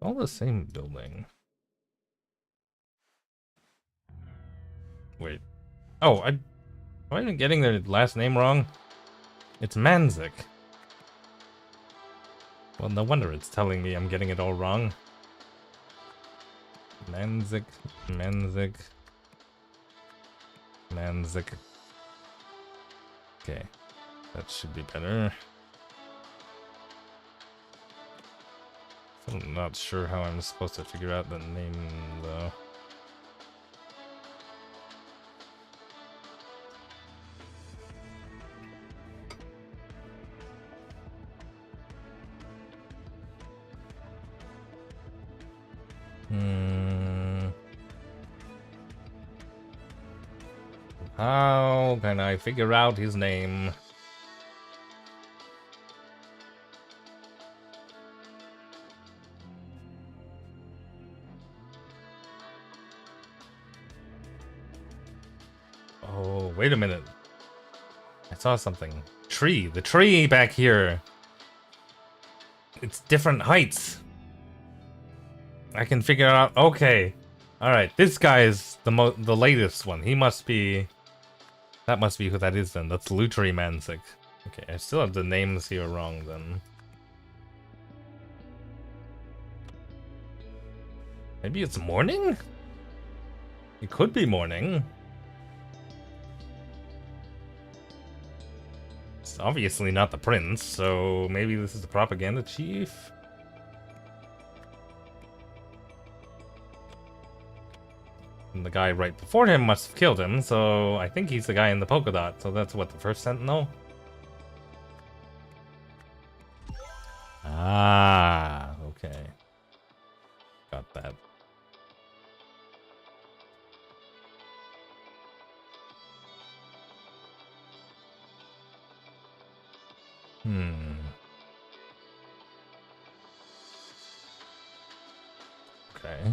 All the same building. Wait. Oh, am I getting their last name wrong? It's Manzik. Well, no wonder it's telling me I'm getting it all wrong. Manzik. Okay, that should be better. I'm not sure how I'm supposed to figure out the name, though. How can I figure out his name? Oh, wait a minute. I saw something. Tree. The tree back here. It's different heights. I can figure out. Okay. Alright, this guy is the latest one. He must be... That must be who that is then. That's Lutri Manzik. Okay, I still have the names here wrong then. Maybe it's morning? It could be morning. It's obviously not the prince, so maybe this is the propaganda chief? And the guy right before him must have killed him, so I think he's the guy in the polka dot. So that's what, the first sentinel? Ah, okay. Got that. Okay.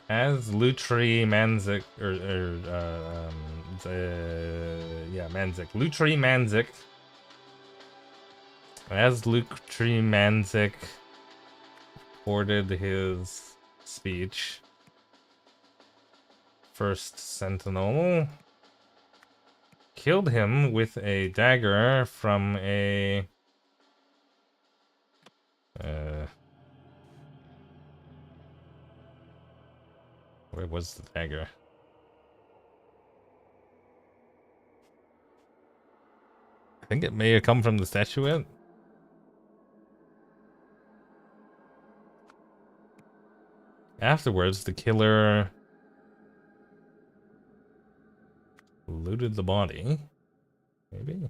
As Lutri Manzik, Manzik. Lutri Manzik. As Lutri Manzik recorded his speech, First Sentinel killed him with a dagger from a where was the dagger? I think it may have come from the statuette. Afterwards, the killer looted the body. Maybe?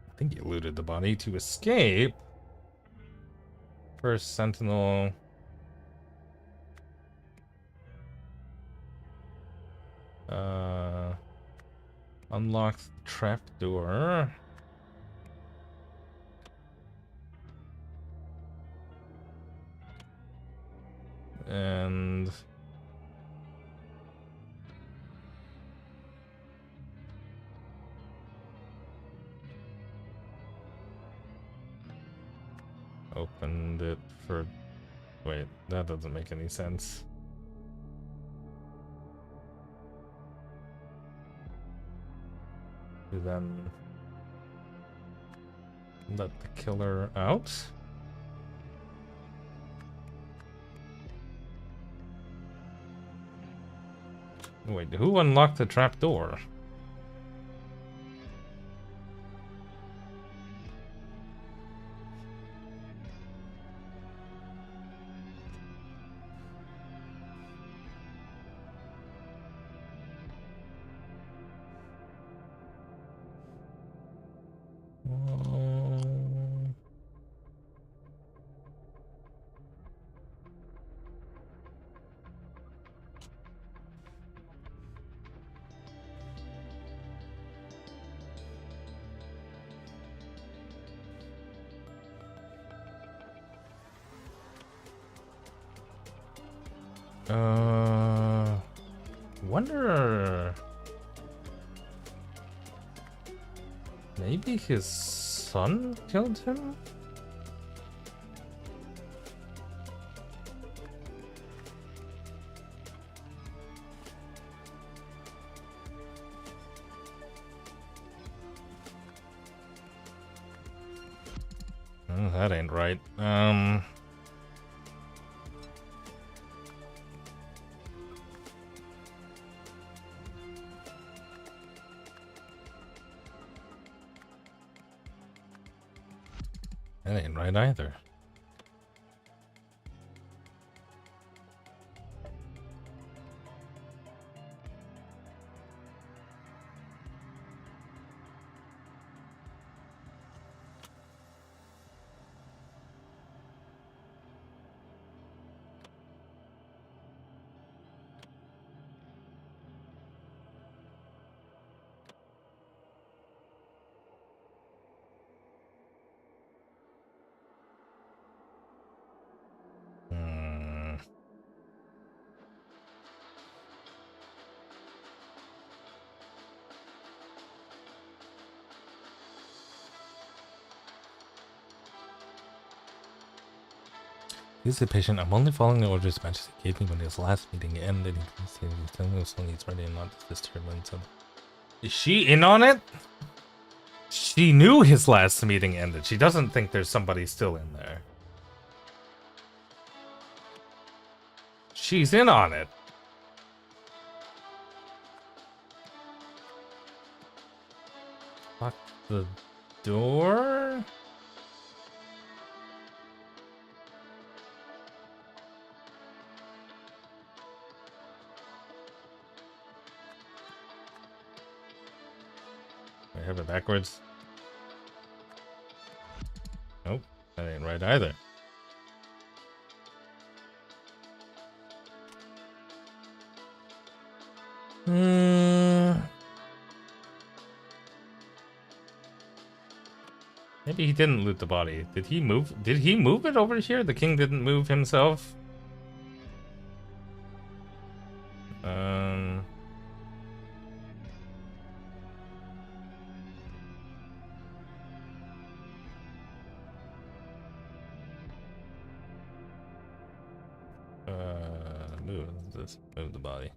I think he looted the body to escape. First Sentinel. Unlocked the trapdoor. And opened it for... Wait, that doesn't make any sense. Then let the killer out. Wait, who unlocked the trapdoor? Wonder... Maybe his son killed him? Oh, that ain't right. That ain't right either. He's the patient. I'm only following the orders Majesty gave me when his last meeting ended. He can say he's telling me so he's ready and not disturb him. So, is she in on it? She knew his last meeting ended. She doesn't think there's somebody still in there. She's in on it. Lock the door? I have it backwards. Nope, that ain't right either. Maybe he didn't loot the body. Did he move? Did he move it over here? The king didn't move himself. Move the body.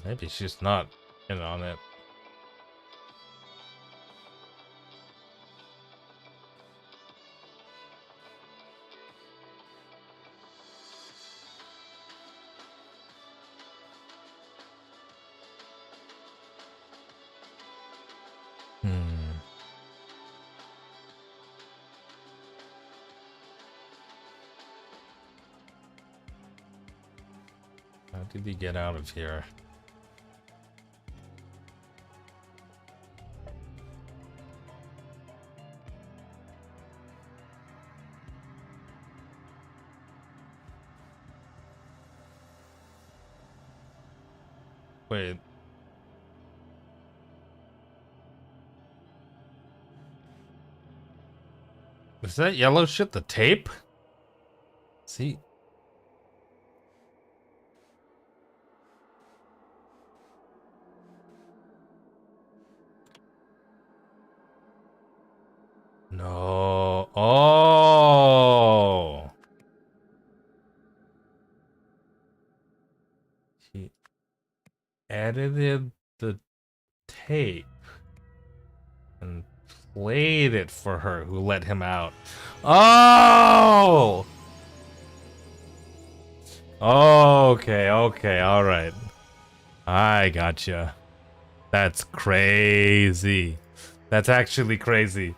Maybe she's not in on it. How did he get out of here? Wait. Is that yellow shit the tape? See? No. Oh. He edited the tape and played it for her who let him out. Oh! Okay, okay, alright. I gotcha. That's crazy. That's actually crazy.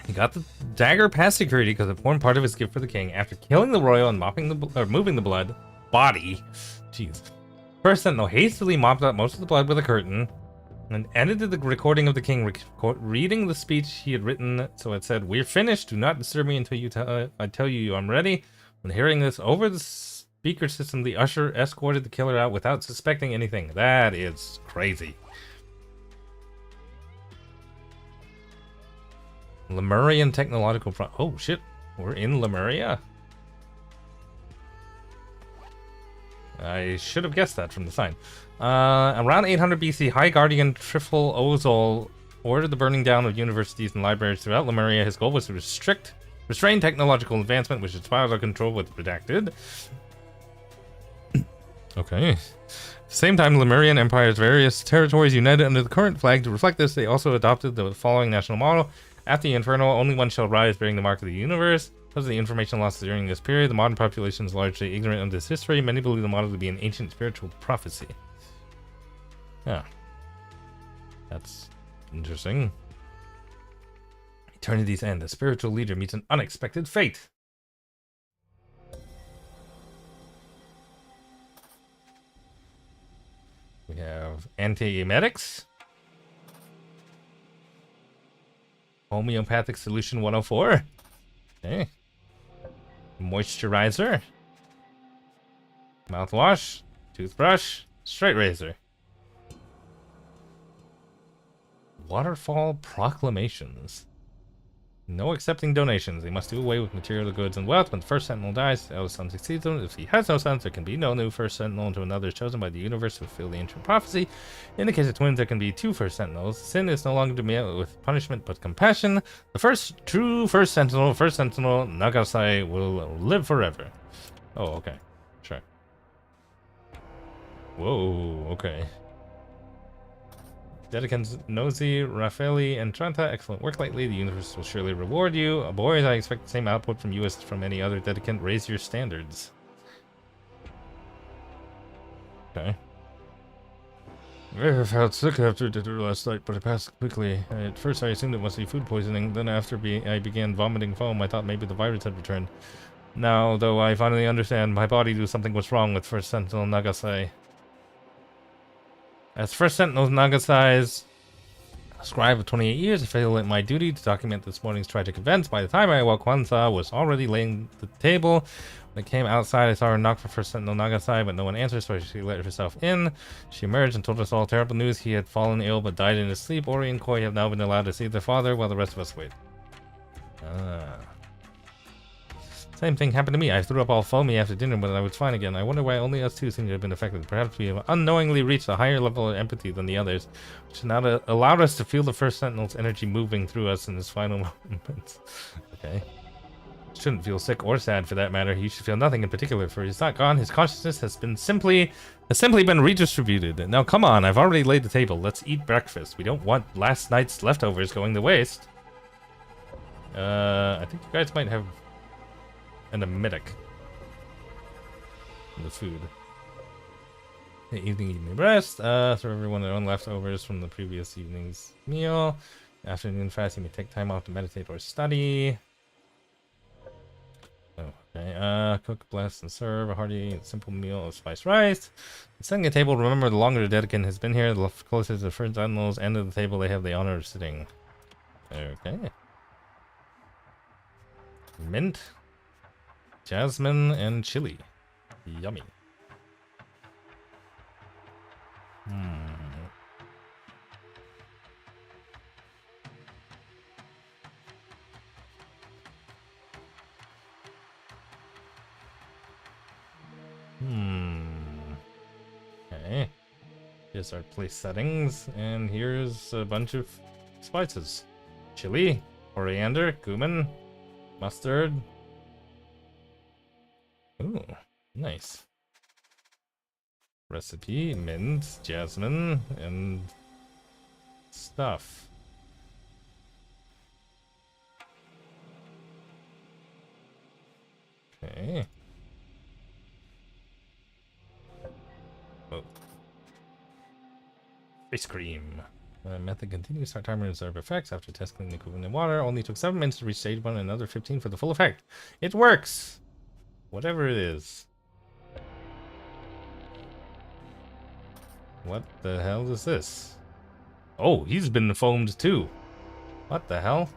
He got the dagger past security because it formed part of his gift for the king. After killing the royal and moving the blood body, jeez. First Sentinel hastily mopped up most of the blood with a curtain and edited the recording of the king reading the speech he had written. So it said, "We're finished. Do not disturb me until I tell you I'm ready." When hearing this over the speaker system, the usher escorted the killer out without suspecting anything. That is crazy. Lemurian technological oh shit, we're in Lemuria? I should have guessed that from the sign. Around 800 BC, High Guardian Trifle Ozol ordered the burning down of universities and libraries throughout Lemuria. His goal was to restrain technological advancement, which is out of control with redacted. Okay. At the same time, Lemurian Empire's various territories united under the current flag. To reflect this, they also adopted the following national motto. After the Inferno, only one shall rise, bearing the mark of the universe. Because of the information lost during this period, the modern population is largely ignorant of this history. Many believe the motto to be an ancient spiritual prophecy. Yeah. That's interesting. Eternity's end. A spiritual leader meets an unexpected fate. We have antiemetics. Homeopathic solution 104. Okay. Moisturizer. Mouthwash. Toothbrush. Straight razor. Waterfall proclamations. No accepting donations. They must do away with material goods and wealth. When the first sentinel dies, the eldest son succeeds him. If he has no sons, there can be no new first sentinel until another is chosen by the universe to fulfill the ancient prophecy. In the case of twins, there can be two first sentinels. Sin is no longer to be met with punishment but compassion. The true first sentinel, Nagasai, will live forever. Oh, okay. Sure. Whoa, okay. Dedicants Nosy, Raffaelli, and Tranta, excellent work lately. The universe will surely reward you. Boys, I expect the same output from you as from any other dedicant. Raise your standards. Okay. I felt sick after dinner last night, but it passed quickly. At first I assumed it must be food poisoning, then after I began vomiting foam, I thought maybe the virus had returned. Now, though I finally understand, my body knew something was wrong with First Sentinel Nagasai. As First Sentinel Nagasai's scribe of 28 years, I failed at my duty to document this morning's tragic events. By the time I awoke, Kwanzaa was already laying the table. When I came outside, I saw her knock for First Sentinel Nagasai, but no one answered, so she let herself in. She emerged and told us all terrible news. He had fallen ill but died in his sleep. Ori and Koi have now been allowed to see their father while the rest of us wait. Same thing happened to me. I threw up all foamy after dinner, but I was fine again. I wonder why only us two seem to have been affected. Perhaps we have unknowingly reached a higher level of empathy than the others, which now allowed us to feel the First Sentinel's energy moving through us in his final moments. Okay. Shouldn't feel sick or sad for that matter. He should feel nothing in particular, for he's not gone. His consciousness has simply been redistributed. Now come on, I've already laid the table. Let's eat breakfast. We don't want last night's leftovers going to waste. I think you guys might have an emetic in the food. Hey, evening rest. Serve everyone their own leftovers from the previous evening's meal. Afternoon fast, you may take time off to meditate or study. Okay, cook, bless, and serve a hearty and simple meal of spiced rice. Setting a table, remember the longer the Dedekin has been here, the closer to the first sentinel's end of the table they have the honor of sitting. Okay. Mint, jasmine, and chili. Yummy. Okay. Here's our place settings, and here's a bunch of spices. Chili, coriander, cumin, mustard. Ooh, nice. Recipe, mint, jasmine, and stuff. Okay. Oh. Ice cream. Method continues. Start timer and observe effects. After testing the equivalent in water, only took 7 minutes to reach stage 1 and another 15 for the full effect. It works! Whatever it is. What the hell is this? Oh, he's been foamed too. What the hell?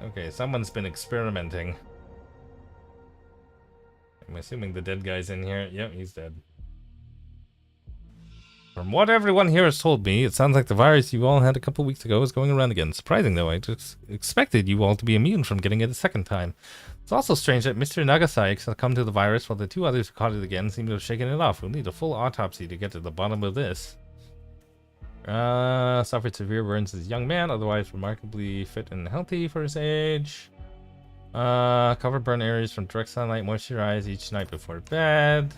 Okay, someone's been experimenting. I'm assuming the dead guy's in here. Yep, he's dead. From what everyone here has told me, it sounds like the virus you all had a couple weeks ago is going around again. Surprising though, I just expected you all to be immune from getting it a second time. It's also strange that Mr. Nagasai succumbed to the virus while the two others who caught it again seem to have shaken it off. We'll need a full autopsy to get to the bottom of this. Suffered severe burns as a young man, otherwise remarkably fit and healthy for his age. Cover burn areas from direct sunlight, moisturize each night before bed.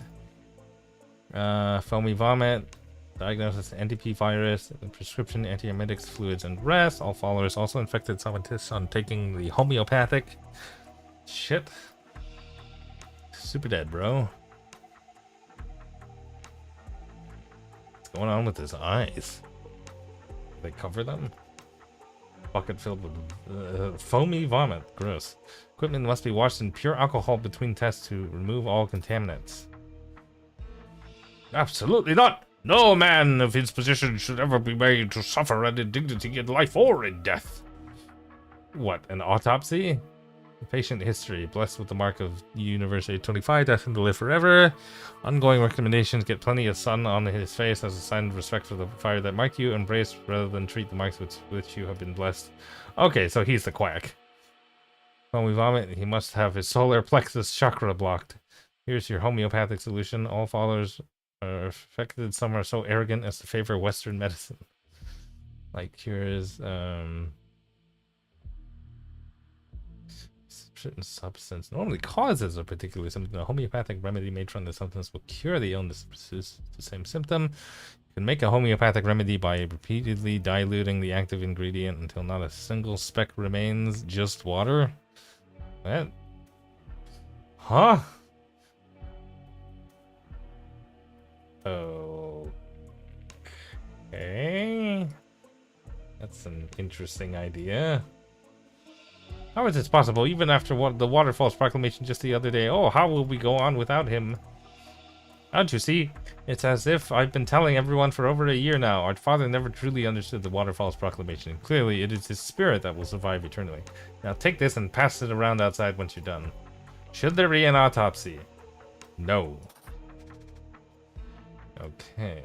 Foamy vomit. Diagnosis NTP virus, prescription antiemetics, fluids, and rest. All followers also infected. Some insists on taking the homeopathic. Shit. Super dead, bro. What's going on with his eyes? They cover them? Bucket filled with foamy vomit. Gross. Equipment must be washed in pure alcohol between tests to remove all contaminants. Absolutely not! No man of his position should ever be made to suffer an indignity in life or in death. What, an autopsy? Patient history. Blessed with the mark of University 25, destined to live forever. Ongoing recommendations. Get plenty of sun on his face as a sign of respect for the fire that marked you. Embrace rather than treat the marks with which you have been blessed. Okay, so he's the quack. When we vomit, he must have his solar plexus chakra blocked. Here's your homeopathic solution. All followers are affected. Some are so arrogant as to favor Western medicine. Like here's certain substance normally causes a particular symptom. A homeopathic remedy made from the substance will cure the illness. Persists the same symptom. You can make a homeopathic remedy by repeatedly diluting the active ingredient until not a single speck remains. Just water. What? Huh? Okay. That's an interesting idea. How is this possible, even after the Waterfalls proclamation just the other day? Oh, how will we go on without him? Don't you see? It's as if I've been telling everyone for over a year now. Our father never truly understood the Waterfalls proclamation. Clearly, it is his spirit that will survive eternally. Now take this and pass it around outside once you're done. Should there be an autopsy? No. Okay.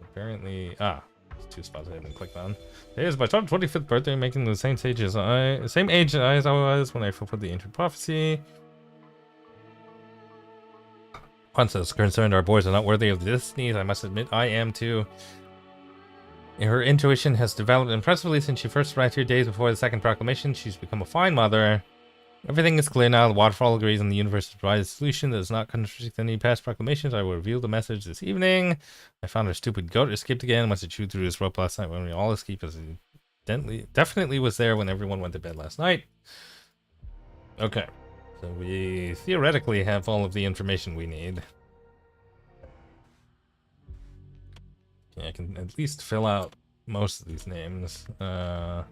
Apparently... there's 2 spots I haven't clicked on. Today is my 25th birthday, making the same age as I was when I fulfilled the ancient prophecy. Once as concerned, our boys are not worthy of this sneeze. I must admit, I am too. Her intuition has developed impressively since she first arrived here days before the second proclamation. She's become a fine mother. Everything is clear now. The Waterfall agrees on the universe to provide a solution that does not contradict any past proclamations. I will reveal the message this evening. I found our stupid goat escaped again. Must have chewed through this rope last night when we all escaped, as he definitely was there when everyone went to bed last night. Okay. So we theoretically have all of the information we need. Okay, I can at least fill out most of these names. There's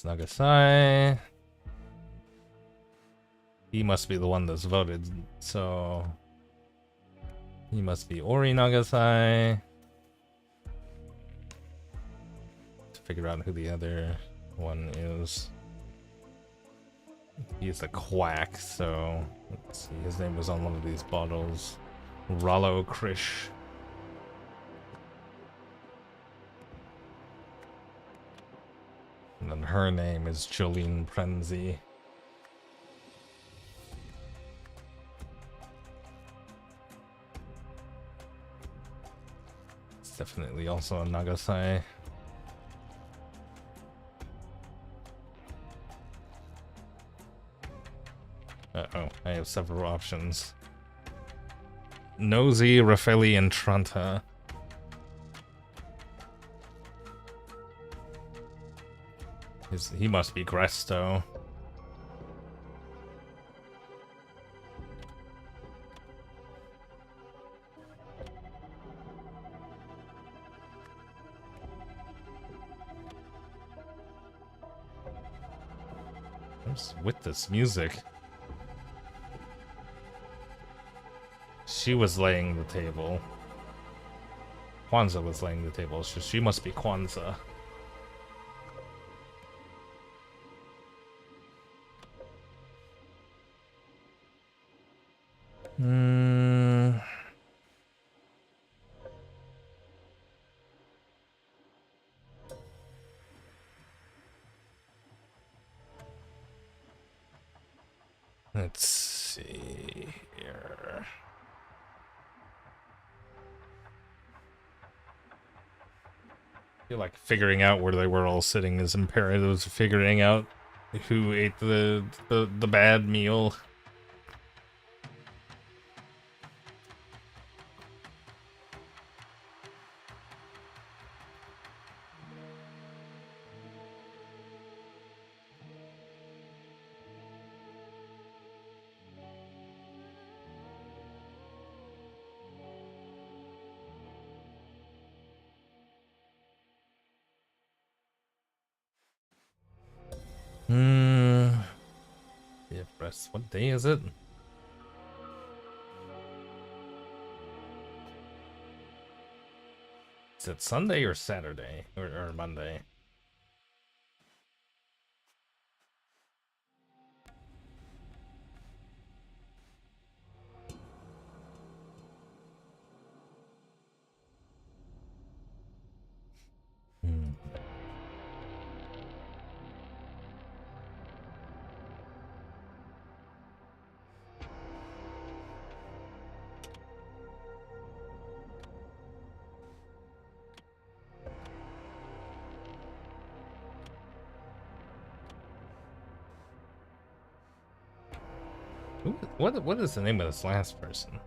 Nagasai. He must be the one that's voted, so he must be Ori Nagasai. To figure out who the other one is. He's a quack, so let's see. His name was on one of these bottles. Rollo Krish. And then her name is Jolene Prenzi. It's definitely also a Nagasai. Uh-oh, I have several options. Nosy, Raffaelli, and Tranta. He must be Gresto. What's with this music? She was laying the table. Kwanzaa was laying the table, so she must be Kwanzaa. Let's see here. I feel like figuring out where they were all sitting is imperative to figuring out who ate the bad meal. Yeah, press. What day is it? Is it Sunday or Saturday or Monday? What is the name of this last person?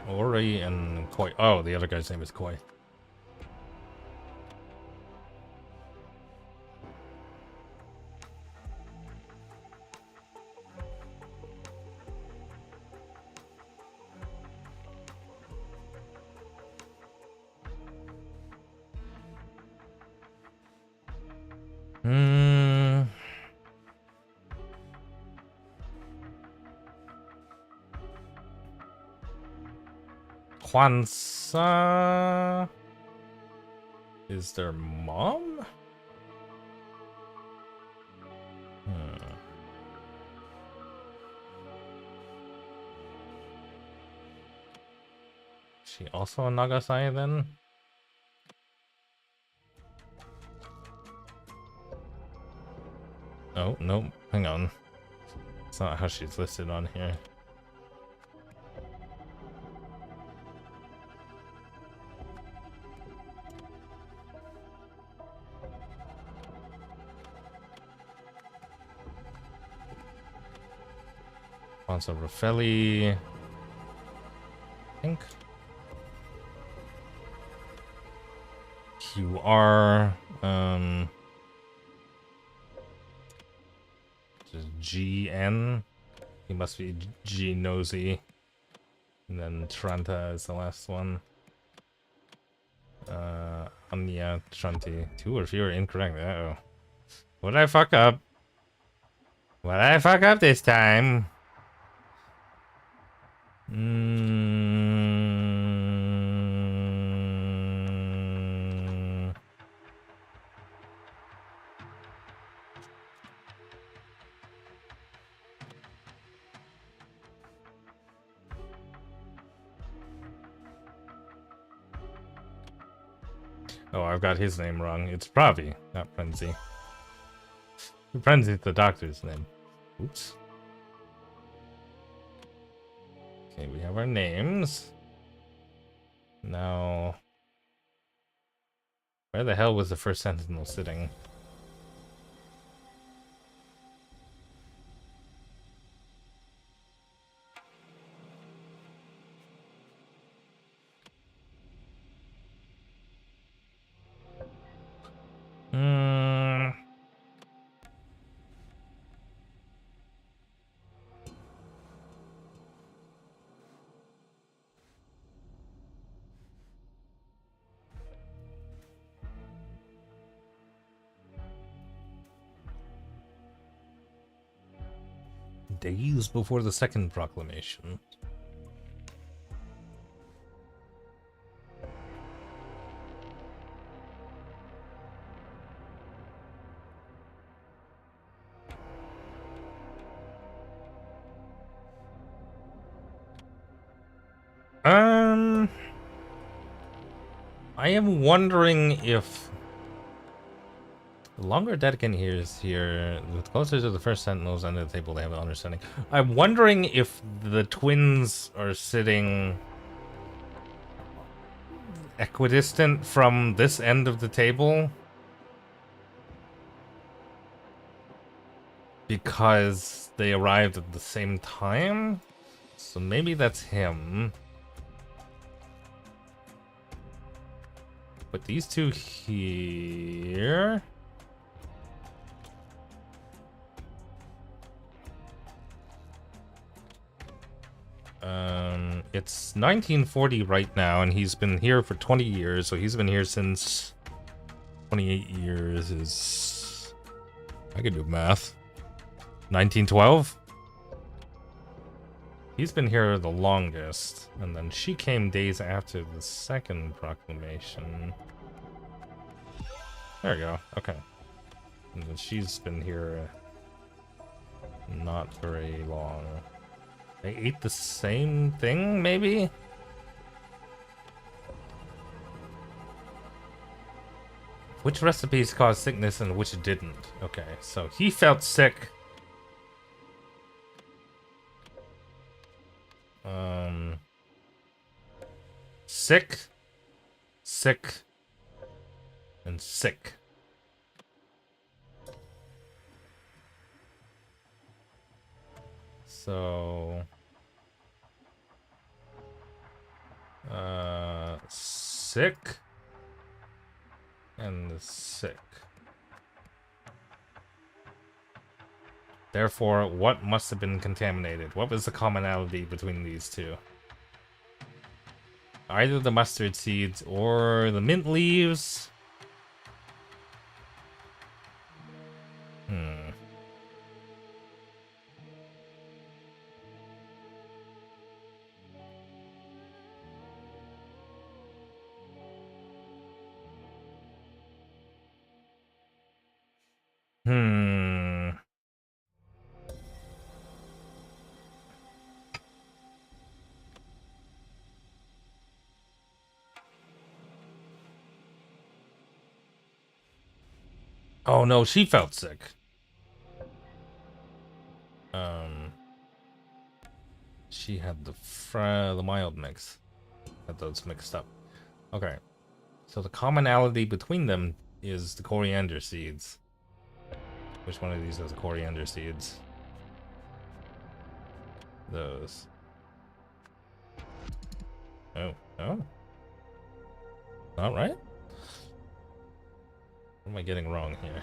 Ori and Koi. Oh, the other guy's name is Koi. Kwanzaa is their mom? She also a Nagasai then? Oh, no, hang on. That's not how she's listed on here. Kwanzaa Raffelli, I think. QR, just GN. He must be G Nosy. And then Tranta is the last one. Anya Tranti. 2 or fewer incorrect. Uh-oh. What did I fuck up? What did I fuck up this time? Oh, I've got his name wrong. It's Pravi, not Frenzy. Frenzy's the doctor's name. Oops. Okay, we have our names. Now, where the hell was the first sentinel sitting? Days before the second proclamation. I am wondering if the longer Dedekin here is here, the closer to the first sentinels under the table they have an understanding. I'm wondering if the twins are sitting equidistant from this end of the table. Because they arrived at the same time? So maybe that's him. But these two here... it's 1940 right now, and he's been here for 20 years, so he's been here since 28 years is... I can do math. 1912? He's been here the longest, and then she came days after the second proclamation. There we go, okay. And then she's been here not very long. They ate the same thing, maybe? Which recipes caused sickness and which didn't? Okay, so he felt sick. Sick, sick, and sick. So, sick and sick. Therefore, what must have been contaminated? What was the commonality between these two? Either the mustard seeds or the mint leaves. Hmm. Oh no, she felt sick. She had the mild mix. Had those mixed up. Okay. So the commonality between them is the coriander seeds. Which one of these has coriander seeds? Those. Oh, oh. All right. What am I getting wrong here?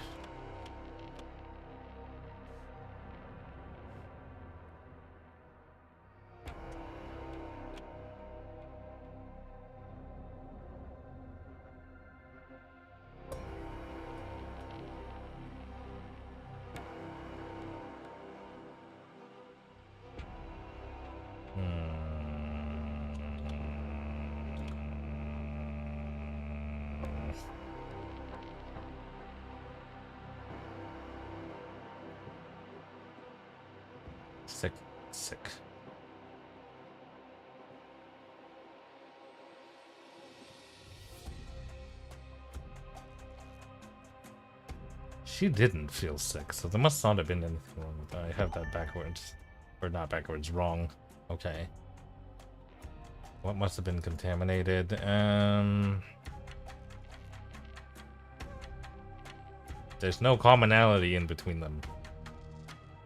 Sick, sick. She didn't feel sick, so there must not have been anything wrong with that. I have that backwards. Or not backwards, wrong. Okay. What must have been contaminated? There's no commonality in between them.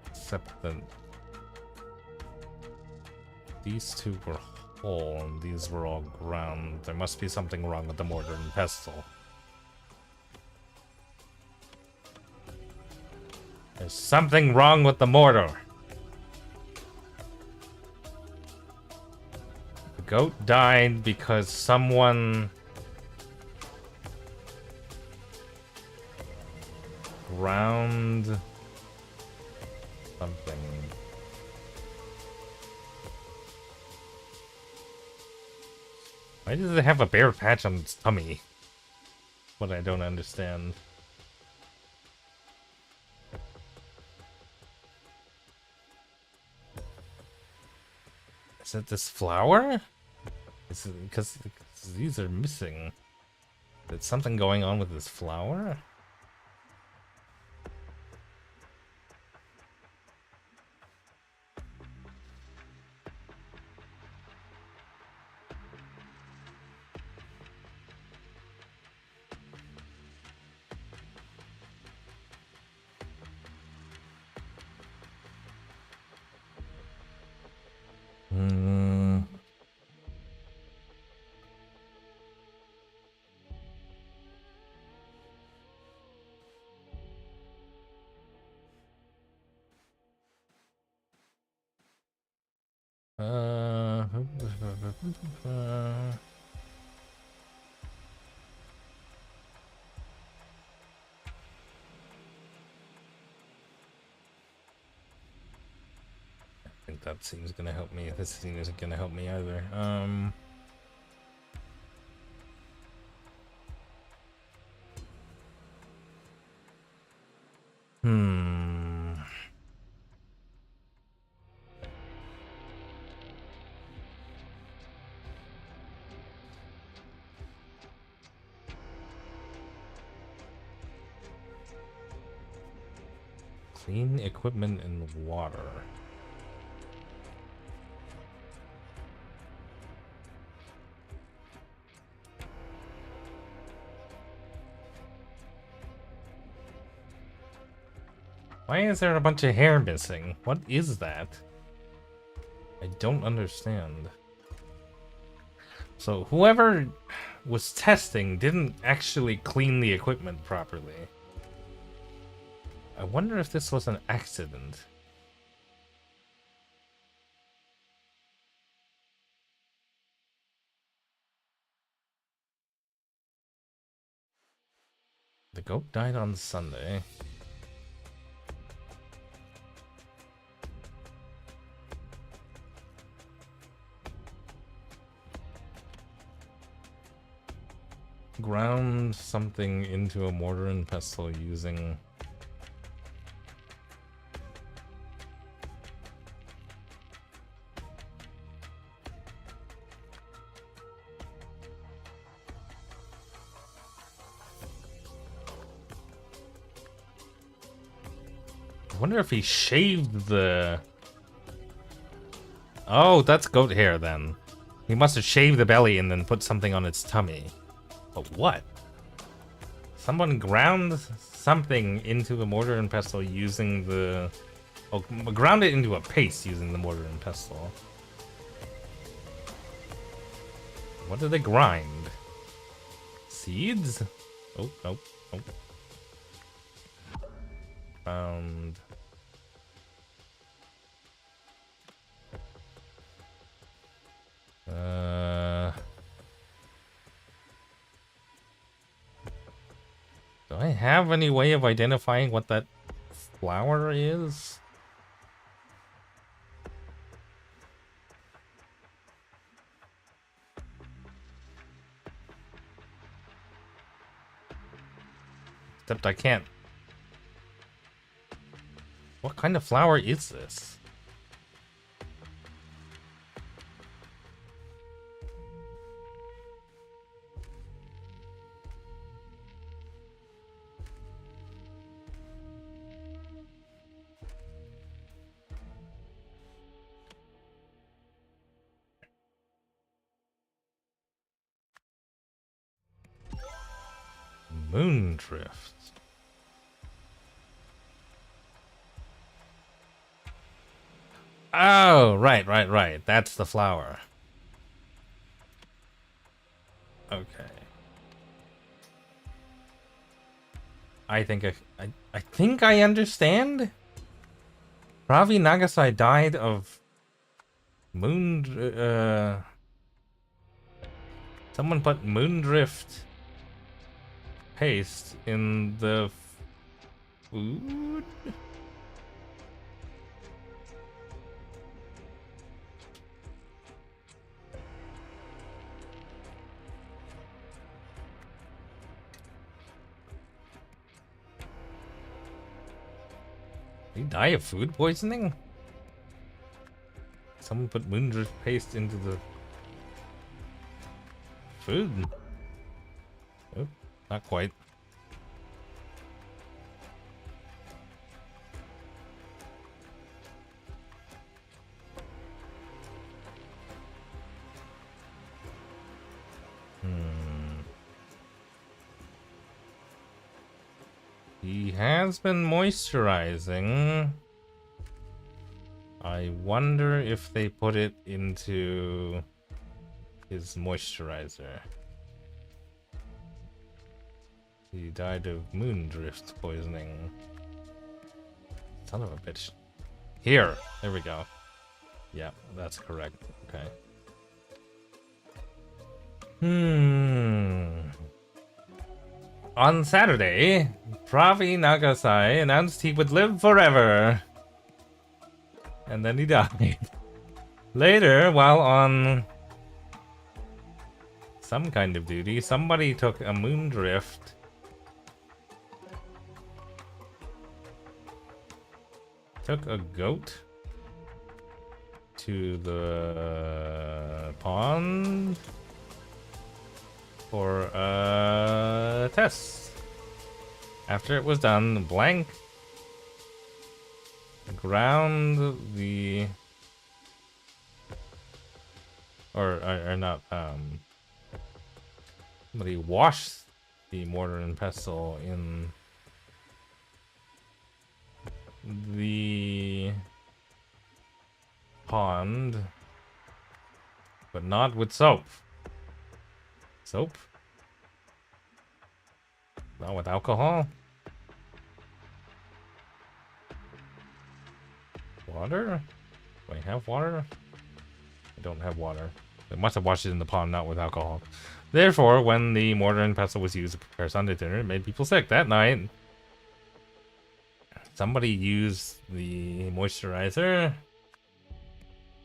Except that these two were whole and these were all ground. There must be something wrong with the mortar and pestle. There's something wrong with the mortar. The goat died because someone ground something. Why does it have a bare patch on its tummy? What I don't understand. Is it this flower? Is it because these are missing? Is something going on with this flower? I think that seems gonna help me. This scene isn't gonna help me either. Clean equipment and water. Why is there a bunch of hair missing? What is that? I don't understand. So whoever was testing didn't actually clean the equipment properly. I wonder if this was an accident. The goat died on Sunday. Ground something into a mortar and pestle using I wonder if he shaved the... Oh, that's goat hair then. He must have shaved the belly and then put something on its tummy. But what? Someone ground something into the mortar and pestle using the... Oh, ground it into a paste using the mortar and pestle. What did they grind? Seeds? Oh, nope, nope. Found... Do I have any way of identifying what that flower is? Except I can't. What kind of flower is this? Moondrift. Oh, right. That's the flower. Okay. I think I understand. Ravi Nagasai died of someone put Moondrift paste in the food. Did he die of food poisoning? Someone put Moondrift paste into the food. Oh, not quite. He has been moisturizing. I wonder if they put it into his moisturizer. He died of Moondrift poisoning. Son of a bitch. Here! There we go. Yeah, that's correct. Okay. On Saturday, Ravi Nagasai announced he would live forever. And then he died. Later, while on some kind of duty, somebody took a Moondrift took a goat to the pond for a test. After it was done, blank ground the or not somebody washed the mortar and pestle in the pond, but not with soap. Soap? Not with alcohol? Water? Do I have water? I don't have water. I must have washed it in the pond, not with alcohol. Therefore, when the mortar and pestle was used to prepare Sunday dinner, it made people sick. That night, somebody used the moisturizer.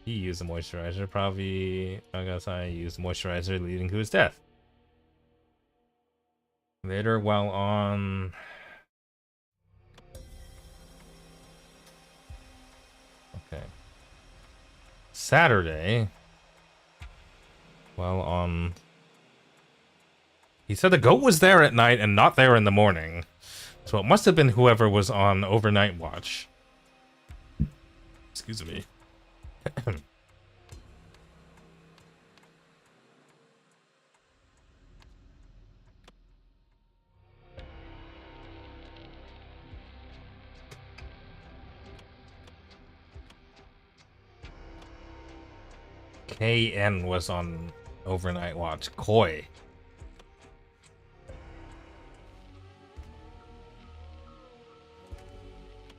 He used the moisturizer. Probably Nagasai used moisturizer, leading to his death. Later, while on Saturday, while on... He said the goat was there at night and not there in the morning. So it must have been whoever was on overnight watch. Excuse me. KN was on overnight watch. Koi.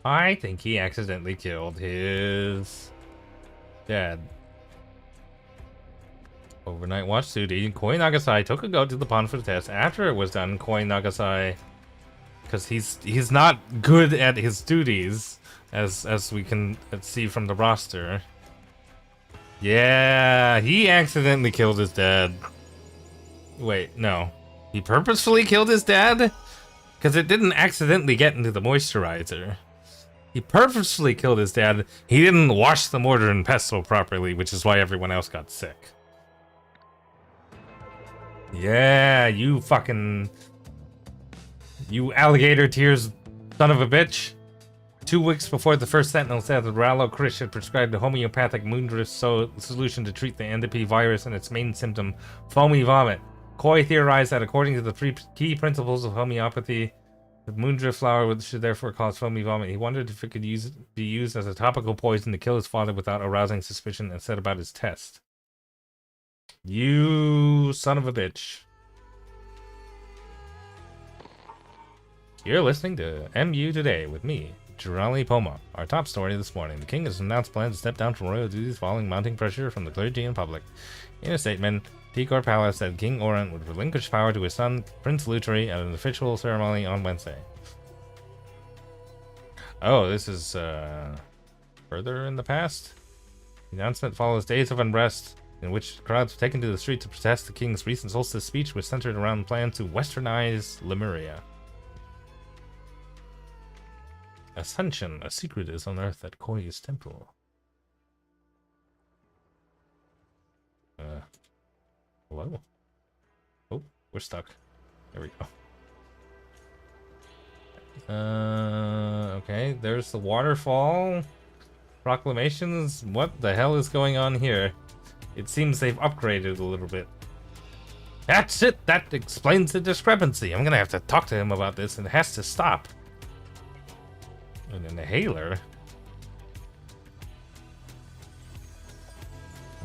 I think he accidentally killed his dad. Overnight watch duty. Koi Nagasai took a go to the pond for the test. After it was done, Koi Nagasai, because he's not good at his duties, as we can see from the roster. Yeah, he accidentally killed his dad. Wait, no. He purposefully killed his dad? Because it didn't accidentally get into the moisturizer. He purposefully killed his dad. He didn't wash the mortar and pestle properly, which is why everyone else got sick. Yeah, you fucking... You alligator tears son of a bitch. 2 weeks before the first sentinel said that Rallo Krish had prescribed a homeopathic moondrift solution to treat the NDP virus and its main symptom, foamy vomit. Koi theorized that according to the 3 key principles of homeopathy, the moondrift flower should therefore cause foamy vomit. He wondered if it could be used as a topical poison to kill his father without arousing suspicion, and set about his test. You son of a bitch. You're listening to MU Today with me, Jirali Poma. Our top story this morning. The king has announced plans to step down from royal duties following mounting pressure from the clergy and public. In a statement, Tikor Palace said King Orant would relinquish power to his son, Prince Lutri, at an official ceremony on Wednesday. Oh, this is further in the past? The announcement follows days of unrest in which crowds were taken to the street to protest the king's recent solstice speech, which centered around plans to westernize Lemuria. Ascension, a secret is unearthed at Koi's temple. Hello? Oh, we're stuck. There we go. Okay, there's the waterfall. Proclamations. What the hell is going on here? It seems they've upgraded a little bit. That's it! That explains the discrepancy. I'm gonna have to talk to him about this, and it has to stop. An inhaler?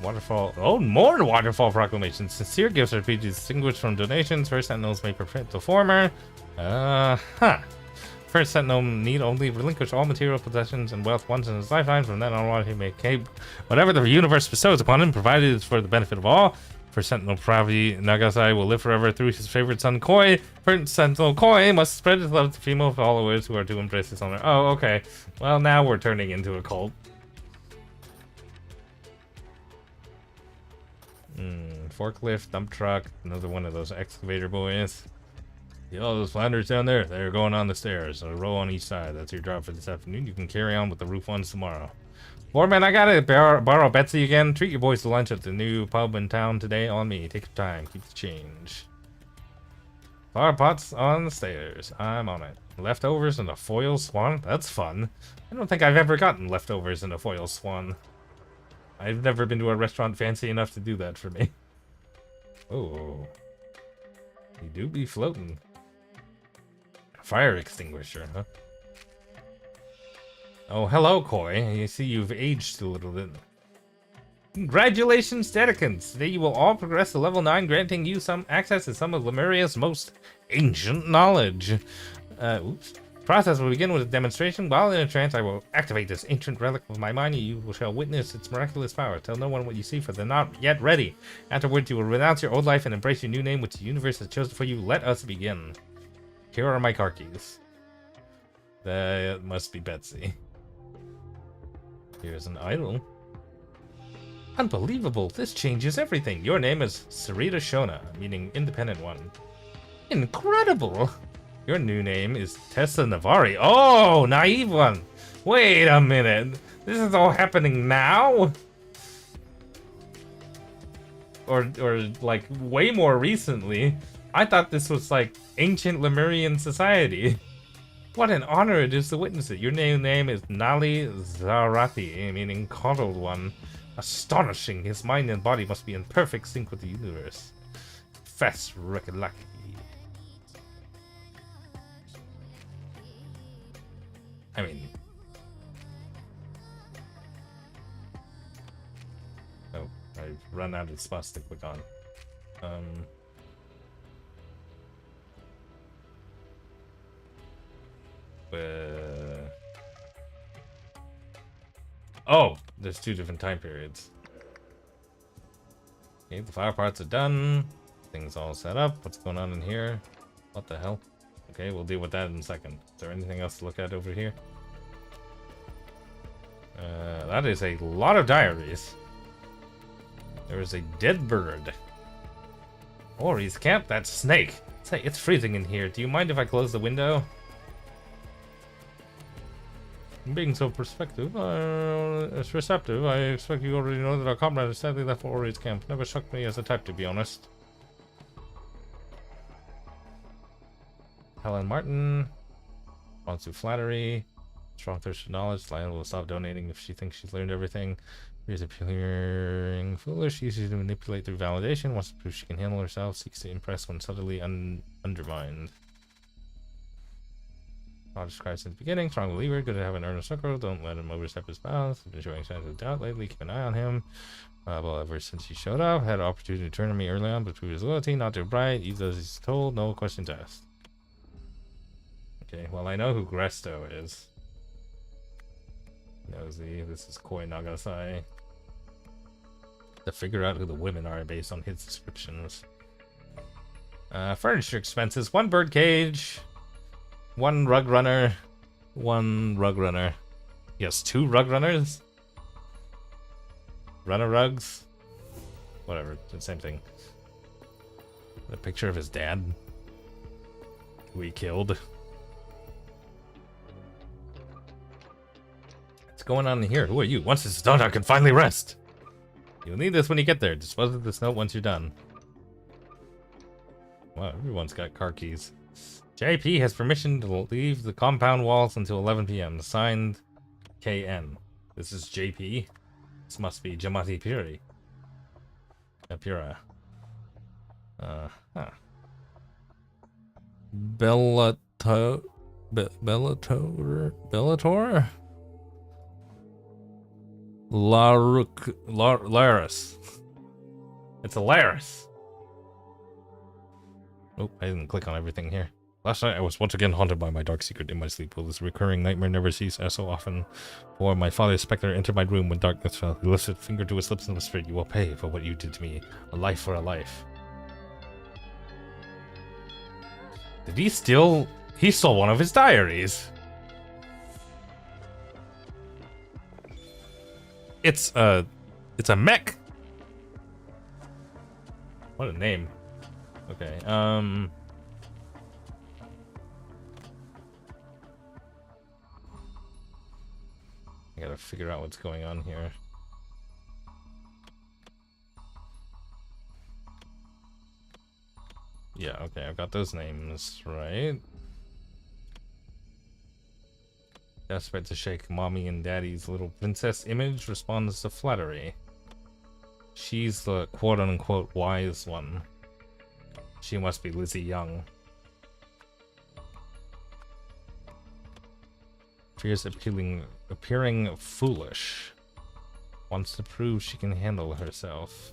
Waterfall. Oh, more waterfall proclamations. Sincere gifts are to be distinguished from donations. First sentinels may prevent the former. First sentinel need only relinquish all material possessions and wealth once in his lifetime. From then on, he may keep whatever the universe bestows upon him, provided it's for the benefit of all. First sentinel Pravi Nagasai will live forever through his favorite son Koi. First sentinel Koi must spread his love to female followers who are to embrace his honor. Oh, okay. Well, now we're turning into a cult. Forklift, dump truck, another one of those excavator boys. See all those flounders down there? They're going on the stairs. A row on each side. That's your job for this afternoon. You can carry on with the roof ones tomorrow. Foreman, I gotta borrow Betsy again. Treat your boys to lunch at the new pub in town today on me. Take your time. Keep the change. Flower pots on the stairs. I'm on it. Leftovers and a foil swan? That's fun. I don't think I've ever gotten leftovers and a foil swan. I've never been to a restaurant fancy enough to do that for me. Oh. You do be floating. Fire extinguisher, huh? Oh, hello, Koi. You see you've aged a little bit. Congratulations, Dedicants! Today you will all progress to level 9, granting you some access to some of Lemuria's most ancient knowledge. Oops. The process will begin with a demonstration. While in a trance, I will activate this ancient relic of my mind. You shall witness its miraculous power. Tell no one what you see, for they're not yet ready. Afterwards, you will renounce your old life and embrace your new name, which the universe has chosen for you. Let us begin. Here are my car keys. That must be Betsy. Here's an idol. Unbelievable. This changes everything. Your name is Sarita Shona, meaning independent one. Incredible. Your new name is Tessa Navari. Oh, naive one. Wait a minute. This is all happening now? Or like way more recently. I thought this was like ancient Lemurian society. What an honor it is to witness it. Your name is Nali Zarathi, meaning coddled one. Astonishing. His mind and body must be in perfect sync with the universe. Fess Rekalaki. I mean... Oh, I've run out of spots to click on. Oh, there's 2 different time periods. Okay, the flower parts are done. Things all set up. What's going on in here? What the hell? Okay, we'll deal with that in a second. Is there anything else to look at over here? That is a lot of diaries. There is a dead bird. Ori's camp, that snake. Say, it's freezing in here. Do you mind if I close the window? Being so receptive, I expect you already know that our comrade is sadly left for Ori's camp. Never struck me as a type, to be honest. Helen Martin wants to flattery. Strong thirst for knowledge. Lionel will stop donating if she thinks she's learned everything. Here's appearing foolish. Easy to manipulate through validation. Wants to prove she can handle herself. Seeks to impress when subtly undermined. I'll describe since the beginning. Strong believer. Good to have an earnest circle. Don't let him overstep his bounds. Been showing signs of doubt lately. Keep an eye on him. Well, ever since he showed up, had an opportunity to turn on me early on, but prove his loyalty. Not too bright. He does as he's told. No questions asked. Okay, well, I know who Gresto is. Nosy. This is Koi Nagasai. To figure out who the women are based on his descriptions. Furniture expenses. 1 bird cage. 1 rug runner. 1 rug runner. Yes, 2 rug runners. Runner rugs. Whatever, it's the same thing. A picture of his dad, who he killed. What's going on in here? Who are you? Once this is done, I can finally rest. You'll need this when you get there. Dispose of this note once you're done. Wow, everyone's got car keys. JP has permission to leave the compound walls until 11 p.m. Signed, KN. This is JP. This must be Jamati Puri. Pura. Huh. Bellator? Laris. It's a Laris. Oh, I didn't click on everything here. Last night I was once again haunted by my dark secret in my sleep. Will this recurring nightmare never cease as so often? For my father's spectre entered my room when darkness fell. He lifted a finger to his lips and whispered, "You will pay for what you did to me. A life for a life." Did he steal? He stole one of his diaries. It's a mech. What a name. Okay, I gotta figure out what's going on here. Yeah, okay, I've got those names right. Desperate to shake mommy and daddy's little princess image, responds to flattery. She's the quote-unquote wise one. She must be Lizzie Young. Fears appearing foolish. Wants to prove she can handle herself.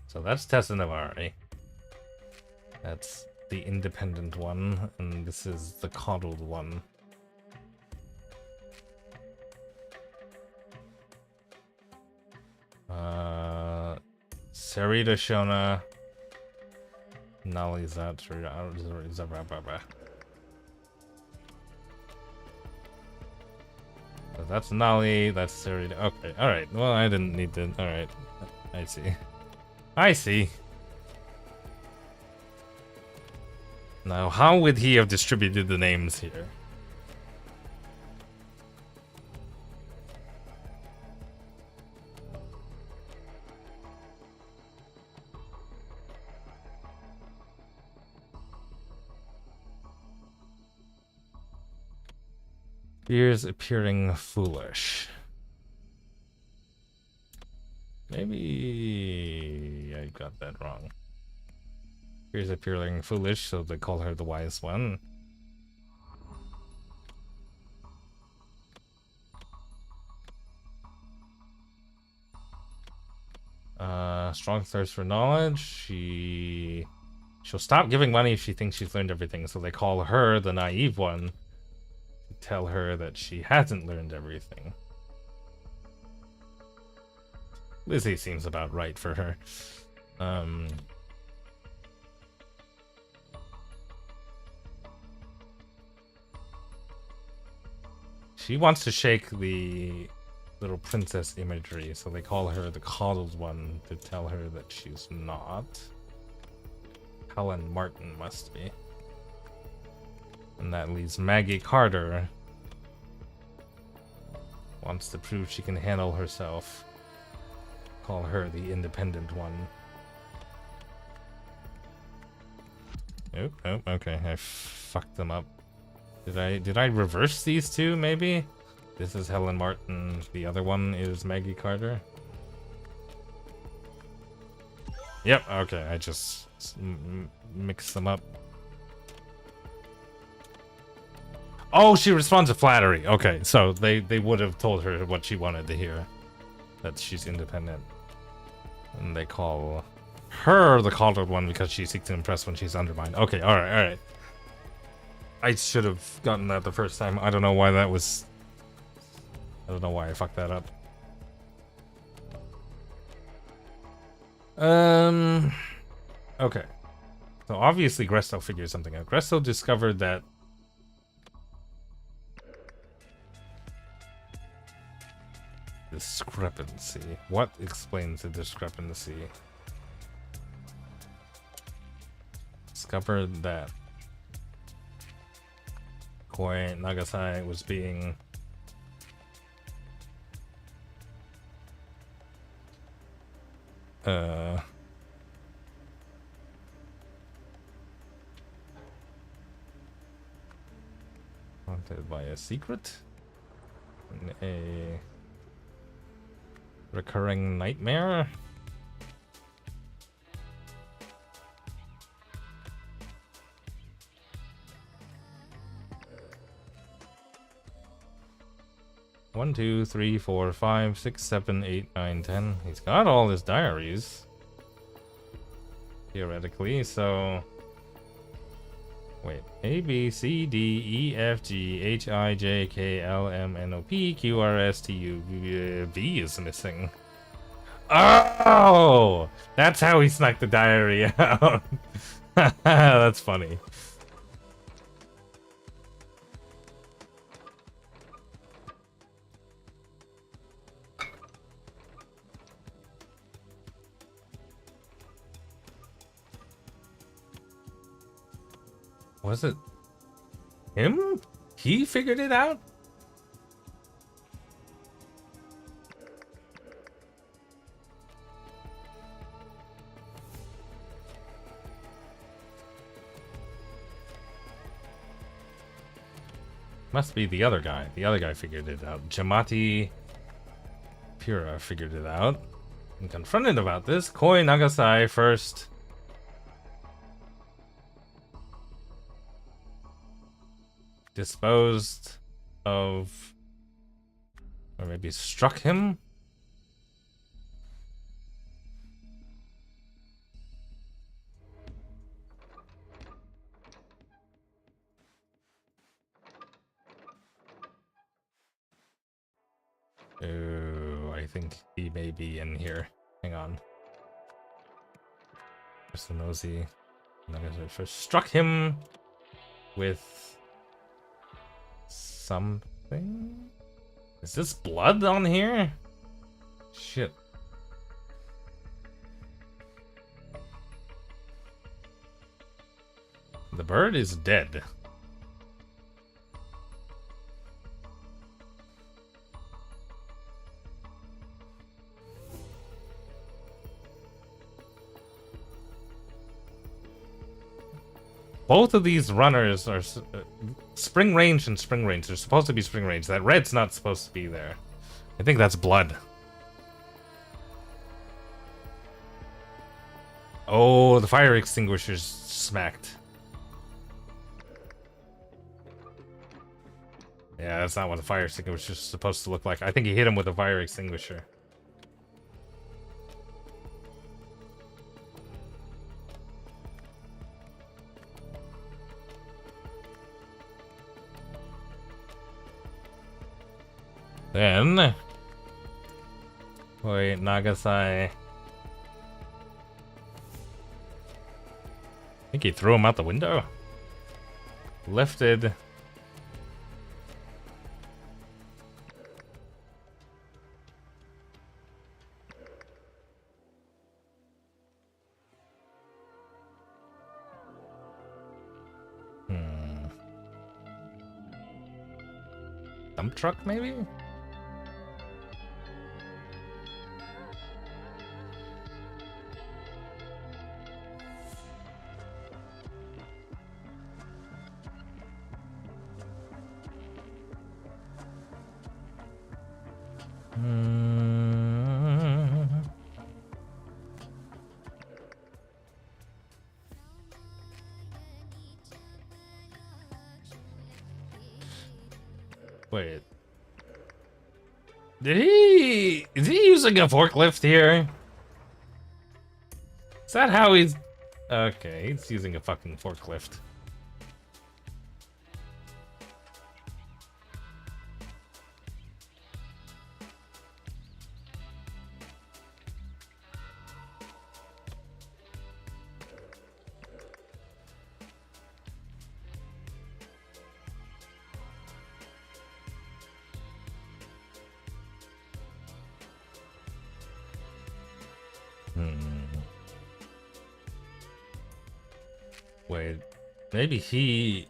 So that's Tessa Navari. That's the independent one, and this is the coddled one. Sarita Shona. Nali Zabrababa. So that's Nali, that's Sarita. Okay, alright. Well, I didn't need to. Alright. I see. I see. Now, how would he have distributed the names here? Fears appearing foolish. Maybe I got that wrong. Fears appearing foolish, so they call her the wise one. Strong thirst for knowledge. She'll stop giving money if she thinks she's learned everything, so they call her the naive one to tell her that she hasn't learned everything. Lizzie seems about right for her. She wants to shake the little princess imagery, so they call her the coddled one to tell her that she's not. Helen Martin must be. And that leaves Maggie Carter. Wants to prove she can handle herself. Call her the independent one. Nope, nope, okay, I fucked them up. Did I reverse these two, maybe? This is Helen Martin, the other one is Maggie Carter. Yep, okay, I just mixed them up. Oh, she responds to flattery. Okay, so they would have told her what she wanted to hear. That she's independent. And they call her the coddled one because she seeks to impress when she's undermined. Okay, alright, alright. I should have gotten that the first time. I don't know why that was... I don't know why I fucked that up. Okay. So obviously Gresto figured something out. Gresto discovered that discrepancy. What explains the discrepancy? Discovered that Koi Nagasai was being haunted by a secret and a recurring nightmare. One, 2, 3, 4, 5, 6, 7, 8, 9, 10. He's got all his diaries. Theoretically, so... Wait. A, B, C, D, E, F, G, H, I, J, K, L, M, N, O, P, Q, R, S, T, U, V is missing. Oh! That's how he snuck the diary out. That's funny. Was it him? He figured it out? Must be the other guy. The other guy figured it out. Jamati Pura figured it out. And confronted about this, Koi Nagasai first disposed of, or maybe struck him. Oh, I think he may be in here. Hang on. Mr. Nosy first struck him with something? Is this blood on here? Shit. The bird is dead. Both of these runners are spring range and spring range. They're supposed to be spring range. That red's not supposed to be there. I think that's blood. Oh, the fire extinguisher's smacked. Yeah, that's not what the fire extinguisher's supposed to look like. I think he hit him with a fire extinguisher. Then, wait, Nagasai. I think he threw him out the window. Lifted. Dump truck, maybe? Wait. Is he using a forklift here? Is that how he's... Okay, he's using a fucking forklift. Wait, maybe he...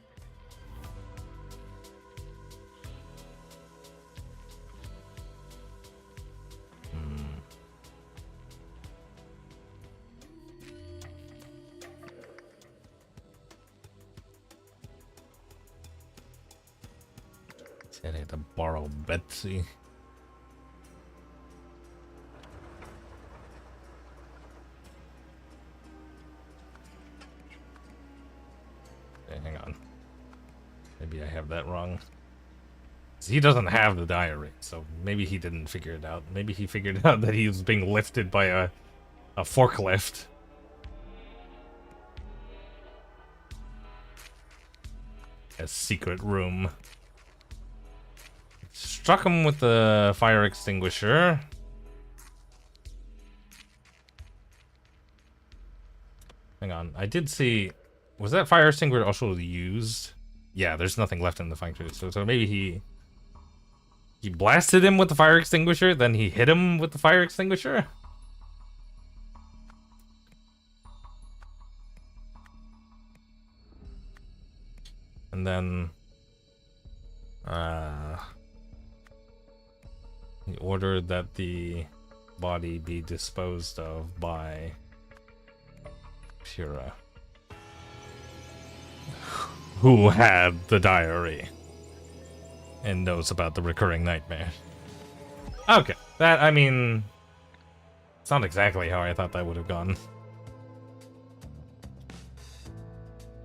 Said I had to borrow Betsy. Hang on. Maybe I have that wrong. He doesn't have the diary, so maybe he didn't figure it out. Maybe he figured out that he was being lifted by a forklift. A secret room. Struck him with the fire extinguisher. Hang on, I did see... Was that fire extinguisher also used? Yeah, there's nothing left in the fire extinguisher. So maybe he blasted him with the fire extinguisher, then he hit him with the fire extinguisher? And then he ordered that the body be disposed of by Pura, who had the diary and knows about the recurring nightmare. Okay, that, I mean, it's not exactly how I thought that would have gone.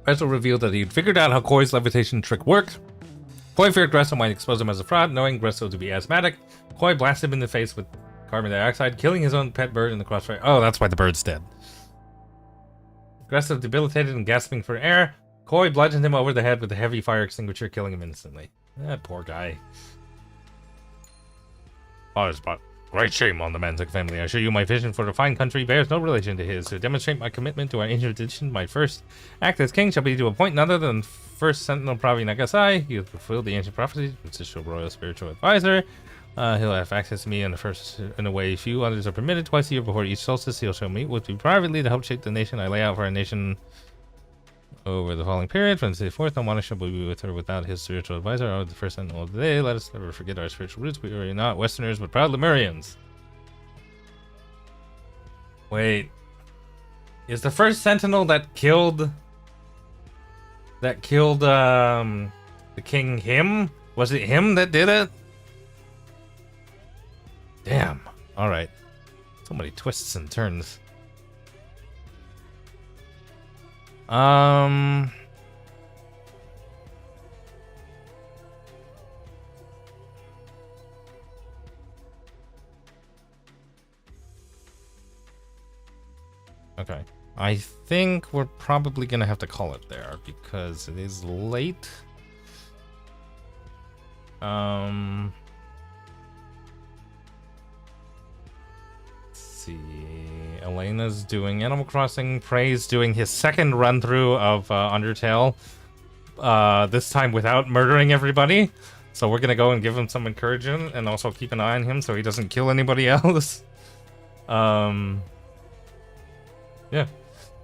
Gresso revealed that he'd figured out how Koi's levitation trick worked. Koi feared Gresso might expose him as a fraud, knowing Gresso to be asthmatic. Koi blasted him in the face with carbon dioxide, killing his own pet bird in the crossfire. Oh, that's why the bird's dead. Gresso debilitated and gasping for air. Koi bludgeoned him over the head with a heavy fire extinguisher, killing him instantly. That poor guy. Father's spot. Great shame on the Mantic family. I show you my vision for the fine country bears no relation to his. To demonstrate my commitment to our ancient tradition, my first act as king shall be to appoint none other than first Sentinel Pravi Nagasai. He has fulfilled the ancient prophecies, which is your royal spiritual advisor. He'll have access to me in a way few others are permitted. Twice a year before each solstice, he'll show me with me privately to help shape the nation I lay out for our nation. Over the following period, from the 4th, no monarchship will be with her without his spiritual advisor or the first sentinel of the day. Let us never forget our spiritual roots. We are not Westerners, but proud Lemurians. Wait. Is the first sentinel that killed the king him? Was it him that did it? Damn. Alright. So many twists and turns. Okay. I think we're probably gonna have to call it there because it is late. Let's see. Elena's doing Animal Crossing. Prey's doing his second run through of Undertale. This time without murdering everybody. So we're gonna go and give him some encouragement and also keep an eye on him so he doesn't kill anybody else. Yeah.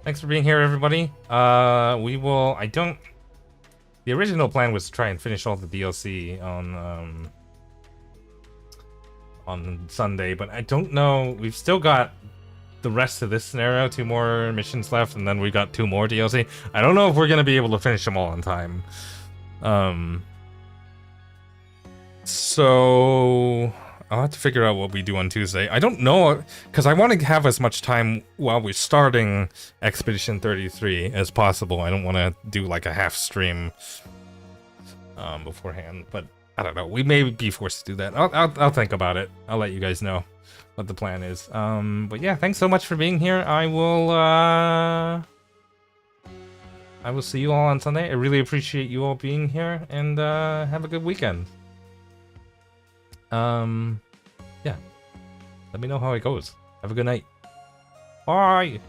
Thanks for being here, everybody. We will... The original plan was to try and finish all the DLC on Sunday, but I don't know. We've still got the rest of this scenario, 2 more missions left, and then we got 2 more DLC. I don't know if we're gonna be able to finish them all in time. So I'll have to figure out what we do on Tuesday. I don't know, because I want to have as much time while we're starting Expedition 33 as possible. I don't want to do like a half stream beforehand, but I don't know. We may be forced to do that. I'll think about it. I'll let you guys know what the plan is. But yeah, thanks so much for being here. I will see you all on Sunday. I really appreciate you all being here, and have a good weekend. Yeah. Let me know how it goes. Have a good night. Bye.